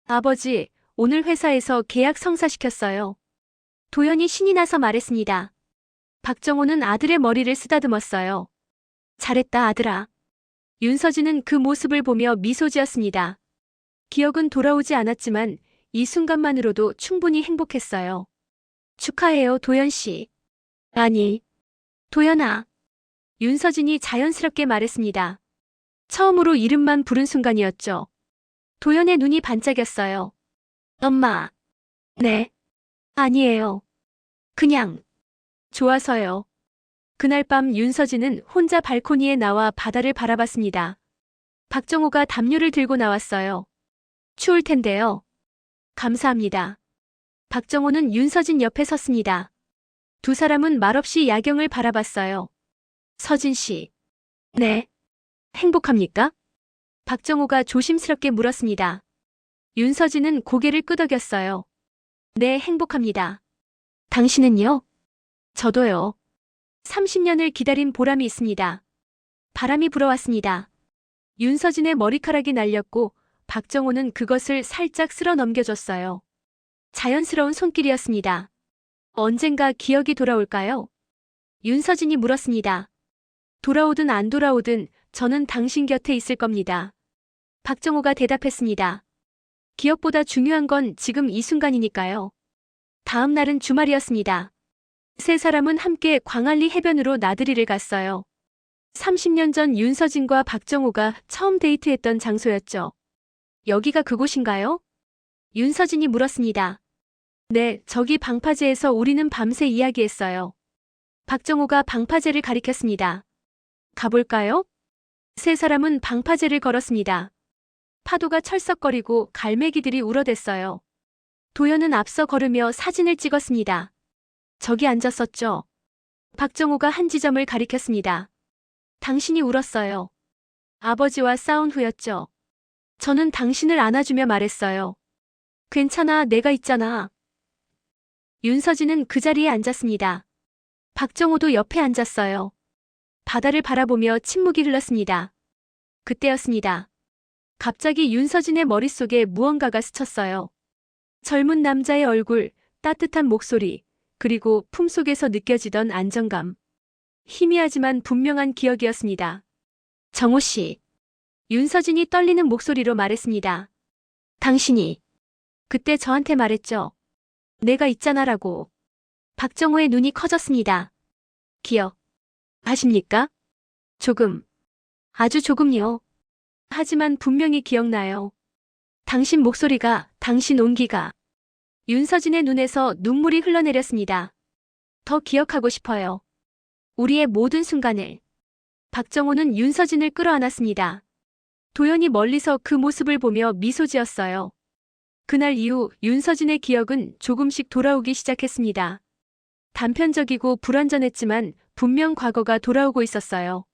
아버지, 오늘 회사에서 계약 성사시켰어요. 도연이 신이 나서 말했습니다. 박정호는 아들의 머리를 쓰다듬었어요. 잘했다, 아들아. 윤서진은 그 모습을 보며 미소 지었습니다. 기억은 돌아오지 않았지만 이 순간만으로도 충분히 행복했어요. 축하해요, 도연 씨. 아니, 도연아. 윤서진이 자연스럽게 말했습니다. 처음으로 이름만 부른 순간이었죠. 도연의 눈이 반짝였어요. 엄마. 네. 아니에요. 그냥. 좋아서요. 그날 밤 윤서진은 혼자 발코니에 나와 바다를 바라봤습니다. 박정호가 담요를 들고 나왔어요. 추울 텐데요. 감사합니다. 박정호는 윤서진 옆에 섰습니다. 두 사람은 말없이 야경을 바라봤어요. 서진 씨. 네. 행복합니까? 박정호가 조심스럽게 물었습니다. 윤서진은 고개를 끄덕였어요. 네, 행복합니다. 당신은요? 저도요. 30년을 기다린 보람이 있습니다. 바람이 불어왔습니다. 윤서진의 머리카락이 날렸고 박정호는 그것을 살짝 쓸어 넘겨줬어요. 자연스러운 손길이었습니다. 언젠가 기억이 돌아올까요? 윤서진이 물었습니다. 돌아오든 안 돌아오든 저는 당신 곁에 있을 겁니다. 박정호가 대답했습니다. 기억보다 중요한 건 지금 이 순간이니까요. 다음 날은 주말이었습니다. 세 사람은 함께 광안리 해변으로 나들이를 갔어요. 30년 전 윤서진과 박정호가 처음 데이트했던 장소였죠. 여기가 그곳인가요? 윤서진이 물었습니다. 네, 저기 방파제에서 우리는 밤새 이야기했어요. 박정호가 방파제를 가리켰습니다. 가볼까요? 세 사람은 방파제를 걸었습니다. 파도가 철썩거리고 갈매기들이 울어댔어요. 도연은 앞서 걸으며 사진을 찍었습니다. 저기 앉았었죠. 박정호가 한 지점을 가리켰습니다. 당신이 울었어요. 아버지와 싸운 후였죠. 저는 당신을 안아주며 말했어요. 괜찮아, 내가 있잖아. 윤서진은 그 자리에 앉았습니다. 박정호도 옆에 앉았어요. 바다를 바라보며 침묵이 흘렀습니다. 그때였습니다. 갑자기 윤서진의 머릿속에 무언가가 스쳤어요. 젊은 남자의 얼굴, 따뜻한 목소리, 그리고 품속에서 느껴지던 안정감. 희미하지만 분명한 기억이었습니다. 정호 씨. 윤서진이 떨리는 목소리로 말했습니다. 당신이 그때 저한테 말했죠. 내가 있잖아라고. 박정호의 눈이 커졌습니다. 기억 하십니까? 조금. 아주 조금요. 하지만 분명히 기억나요. 당신 목소리가, 당신 온기가. 윤서진의 눈에서 눈물이 흘러내렸습니다. 더 기억하고 싶어요. 우리의 모든 순간을. 박정호는 윤서진을 끌어안았습니다. 도연이 멀리서 그 모습을 보며 미소 지었어요. 그날 이후 윤서진의 기억은 조금씩 돌아오기 시작했습니다. 단편적이고 불완전했지만 분명 과거가 돌아오고 있었어요.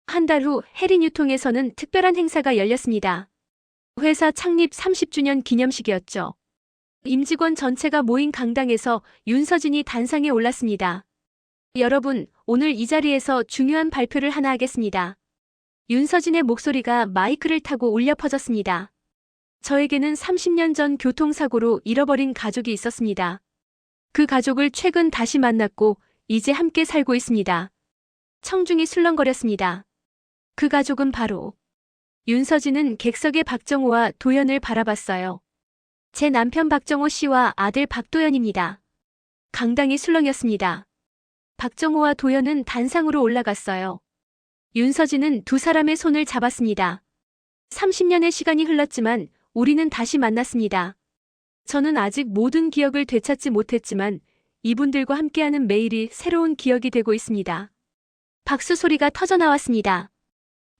한 달 후 해리뉴통에서는 특별한 행사가 열렸습니다. 회사 창립 30주년 기념식이었죠. 임직원 전체가 모인 강당에서 윤서진이 단상에 올랐습니다. 여러분, 오늘 이 자리에서 중요한 발표를 하나 하겠습니다. 윤서진의 목소리가 마이크를 타고 울려 퍼졌습니다. 저에게는 30년 전 교통사고로 잃어버린 가족이 있었습니다. 그 가족을 최근 다시 만났고 이제 함께 살고 있습니다. 청중이 술렁거렸습니다. 그 가족은 바로 윤서진은 객석의 박정호와 도연을 바라봤어요. 제 남편 박정호 씨와 아들 박도연입니다. 강당이 술렁였습니다. 박정호와 도연은 단상으로 올라갔어요. 윤서진은 두 사람의 손을 잡았습니다. 30년의 시간이 흘렀지만 우리는 다시 만났습니다. 저는 아직 모든 기억을 되찾지 못했지만 이분들과 함께하는 매일이 새로운 기억이 되고 있습니다. 박수 소리가 터져나왔습니다.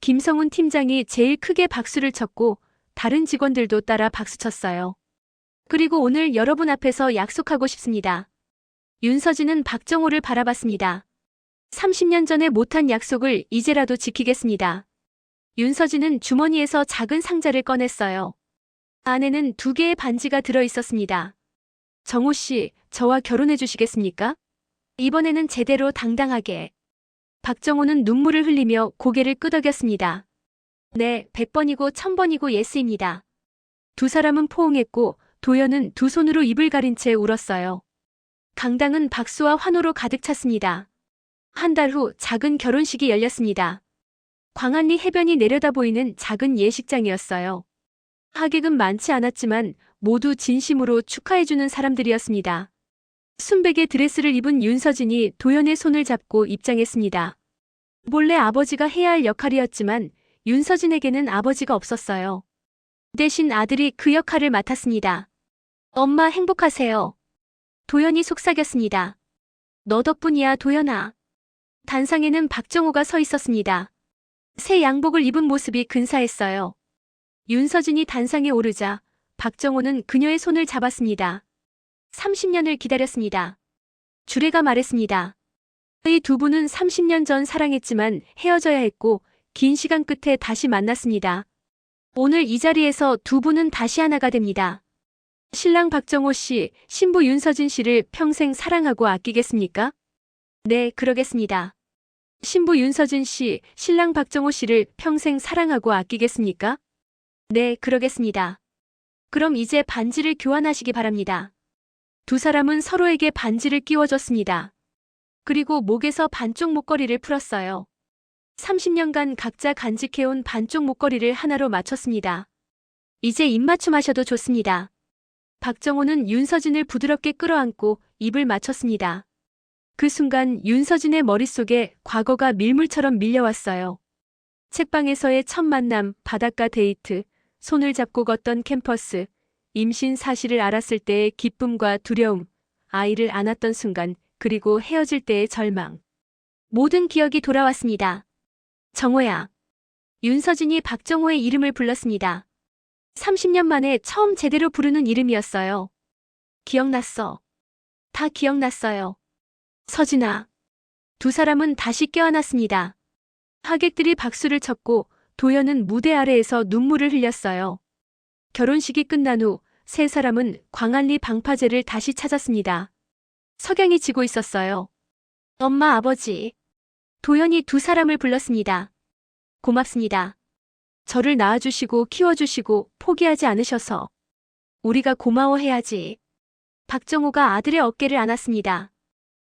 김성훈 팀장이 제일 크게 박수를 쳤고 다른 직원들도 따라 박수쳤어요. 그리고 오늘 여러분 앞에서 약속하고 싶습니다. 윤서진은 박정호를 바라봤습니다. 30년 전에 못한 약속을 이제라도 지키겠습니다. 윤서진은 주머니에서 작은 상자를 꺼냈어요. 안에는 2개의 반지가 들어 있었습니다. 정호 씨, 저와 결혼해 주시겠습니까? 이번에는 제대로 당당하게. 박정호는 눈물을 흘리며 고개를 끄덕였습니다. 네, 100번이고 1000번이고 예스입니다. 두 사람은 포옹했고 도연은 두 손으로 입을 가린 채 울었어요. 강당은 박수와 환호로 가득 찼습니다. 한 달 후 작은 결혼식이 열렸습니다. 광안리 해변이 내려다 보이는 작은 예식장이었어요. 하객은 많지 않았지만 모두 진심으로 축하해주는 사람들이었습니다. 순백의 드레스를 입은 윤서진이 도연의 손을 잡고 입장했습니다. 본래 아버지가 해야 할 역할이었지만 윤서진에게는 아버지가 없었어요. 대신 아들이 그 역할을 맡았습니다. 엄마 행복하세요. 도연이 속삭였습니다. 너 덕분이야, 도연아. 단상에는 박정호가 서 있었습니다. 새 양복을 입은 모습이 근사했어요. 윤서진이 단상에 오르자 박정호는 그녀의 손을 잡았습니다. 30년을 기다렸습니다. 주례가 말했습니다. 이 두 분은 30년 전 사랑했지만 헤어져야 했고 긴 시간 끝에 다시 만났습니다. 오늘 이 자리에서 두 분은 다시 하나가 됩니다. 신랑 박정호 씨, 신부 윤서진 씨를 평생 사랑하고 아끼겠습니까? 네, 그러겠습니다. 신부 윤서진 씨, 신랑 박정호 씨를 평생 사랑하고 아끼겠습니까? 네, 그러겠습니다. 그럼 이제 반지를 교환하시기 바랍니다. 두 사람은 서로에게 반지를 끼워줬습니다. 그리고 목에서 반쪽 목걸이를 풀었어요. 30년간 각자 간직해온 반쪽 목걸이를 하나로 맞췄습니다. 이제 입맞춤 하셔도 좋습니다. 박정호는 윤서진을 부드럽게 끌어안고 입을 맞췄습니다. 그 순간 윤서진의 머릿속에 과거가 밀물처럼 밀려왔어요. 책방에서의 첫 만남, 바닷가 데이트, 손을 잡고 걷던 캠퍼스, 임신 사실을 알았을 때의 기쁨과 두려움, 아이를 안았던 순간, 그리고 헤어질 때의 절망. 모든 기억이 돌아왔습니다. 정호야. 윤서진이 박정호의 이름을 불렀습니다. 30년 만에 처음 제대로 부르는 이름이었어요. 기억났어. 다 기억났어요. 서진아. 두 사람은 다시 껴안았습니다. 하객들이 박수를 쳤고 도연은 무대 아래에서 눈물을 흘렸어요. 결혼식이 끝난 후 세 사람은 광안리 방파제를 다시 찾았습니다. 석양이 지고 있었어요. 엄마, 아버지. 도연이 두 사람을 불렀습니다. 고맙습니다. 저를 낳아주시고 키워주시고 포기하지 않으셔서. 우리가 고마워해야지. 박정호가 아들의 어깨를 안았습니다.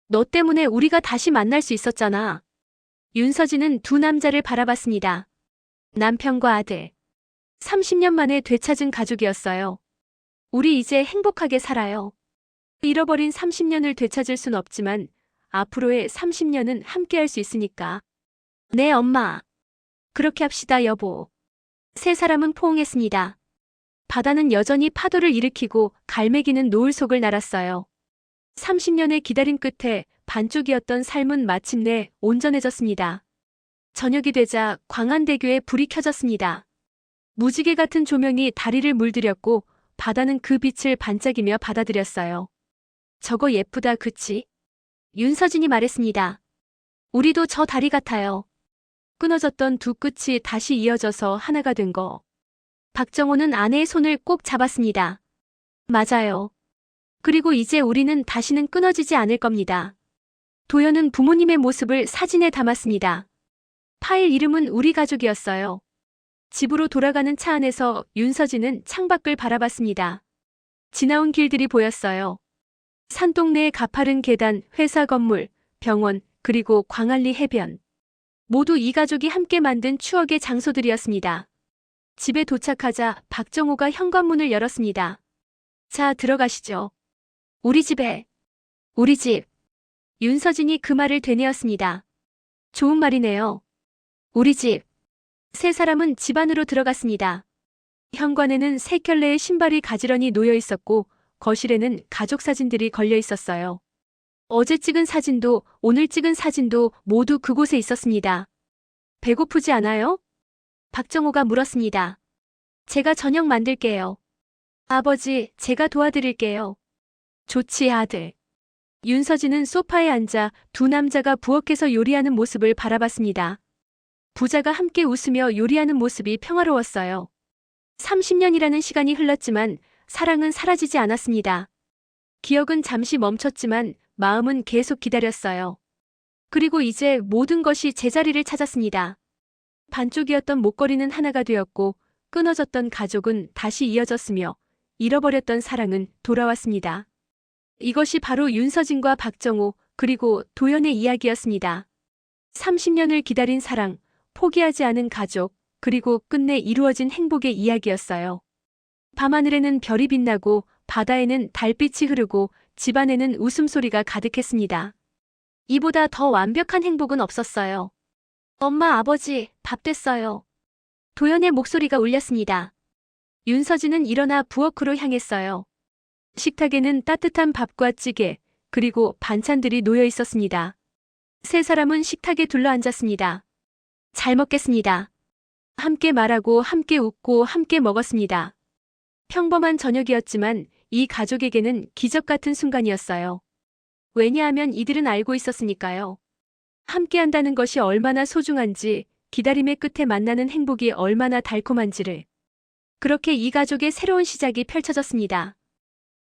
너 때문에 우리가 다시 만날 수 있었잖아. 윤서진은 두 남자를 바라봤습니다. 남편과 아들. 30년 만에 되찾은 가족이었어요. 우리 이제 행복하게 살아요. 잃어버린 30년을 되찾을 순 없지만 앞으로의 30년은 함께할 수 있으니까. 네, 엄마. 그렇게 합시다, 여보. 세 사람은 포옹했습니다. 바다는 여전히 파도를 일으키고 갈매기는 노을 속을 날았어요. 30년의 기다림 끝에 반쪽이었던 삶은 마침내 온전해졌습니다. 저녁이 되자 광안대교에 불이 켜졌습니다. 무지개 같은 조명이 다리를 물들였고 바다는 그 빛을 반짝이며 받아들였어요. 저거 예쁘다, 그치? 윤서진이 말했습니다. 우리도 저 다리 같아요. 끊어졌던 두 끝이 다시 이어져서 하나가 된 거. 박정호는 아내의 손을 꼭 잡았습니다. 맞아요. 그리고 이제 우리는 다시는 끊어지지 않을 겁니다. 도연은 부모님의 모습을 사진에 담았습니다. 파일 이름은 우리 가족이었어요. 집으로 돌아가는 차 안에서 윤서진은 창밖을 바라봤습니다. 지나온 길들이 보였어요. 산동네의 가파른 계단, 회사 건물, 병원, 그리고 광안리 해변. 모두 이 가족이 함께 만든 추억의 장소들이었습니다. 집에 도착하자 박정호가 현관문을 열었습니다. 자, 들어가시죠. 우리 집에. 우리 집. 윤서진이 그 말을 되뇌었습니다. 좋은 말이네요. 우리 집. 세 사람은 집 안으로 들어갔습니다. 현관에는 세 켤레의 신발이 가지런히 놓여 있었고 거실에는 가족 사진들이 걸려 있었어요. 어제 찍은 사진도 오늘 찍은 사진도 모두 그곳에 있었습니다. 배고프지 않아요? 박정호가 물었습니다. 제가 저녁 만들게요. 아버지, 제가 도와드릴게요. 좋지, 아들. 윤서진은 소파에 앉아 두 남자가 부엌에서 요리하는 모습을 바라봤습니다. 부자가 함께 웃으며 요리하는 모습이 평화로웠어요. 30년이라는 시간이 흘렀지만 사랑은 사라지지 않았습니다. 기억은 잠시 멈췄지만 마음은 계속 기다렸어요. 그리고 이제 모든 것이 제자리를 찾았습니다. 반쪽이었던 목걸이는 하나가 되었고 끊어졌던 가족은 다시 이어졌으며 잃어버렸던 사랑은 돌아왔습니다. 이것이 바로 윤서진과 박정호 그리고 도연의 이야기였습니다. 30년을 기다린 사랑, 포기하지 않은 가족, 그리고 끝내 이루어진 행복의 이야기였어요. 밤하늘에는 별이 빛나고 바다에는 달빛이 흐르고 집안에는 웃음소리가 가득했습니다. 이보다 더 완벽한 행복은 없었어요. 엄마, 아버지, 밥 됐어요. 도연의 목소리가 울렸습니다. 윤서진은 일어나 부엌으로 향했어요. 식탁에는 따뜻한 밥과 찌개, 그리고 반찬들이 놓여 있었습니다. 세 사람은 식탁에 둘러앉았습니다. 잘 먹겠습니다. 함께 말하고 함께 웃고 함께 먹었습니다. 평범한 저녁이었지만 이 가족에게는 기적 같은 순간이었어요. 왜냐하면 이들은 알고 있었으니까요. 함께한다는 것이 얼마나 소중한지, 기다림의 끝에 만나는 행복이 얼마나 달콤한지를. 그렇게 이 가족의 새로운 시작이 펼쳐졌습니다.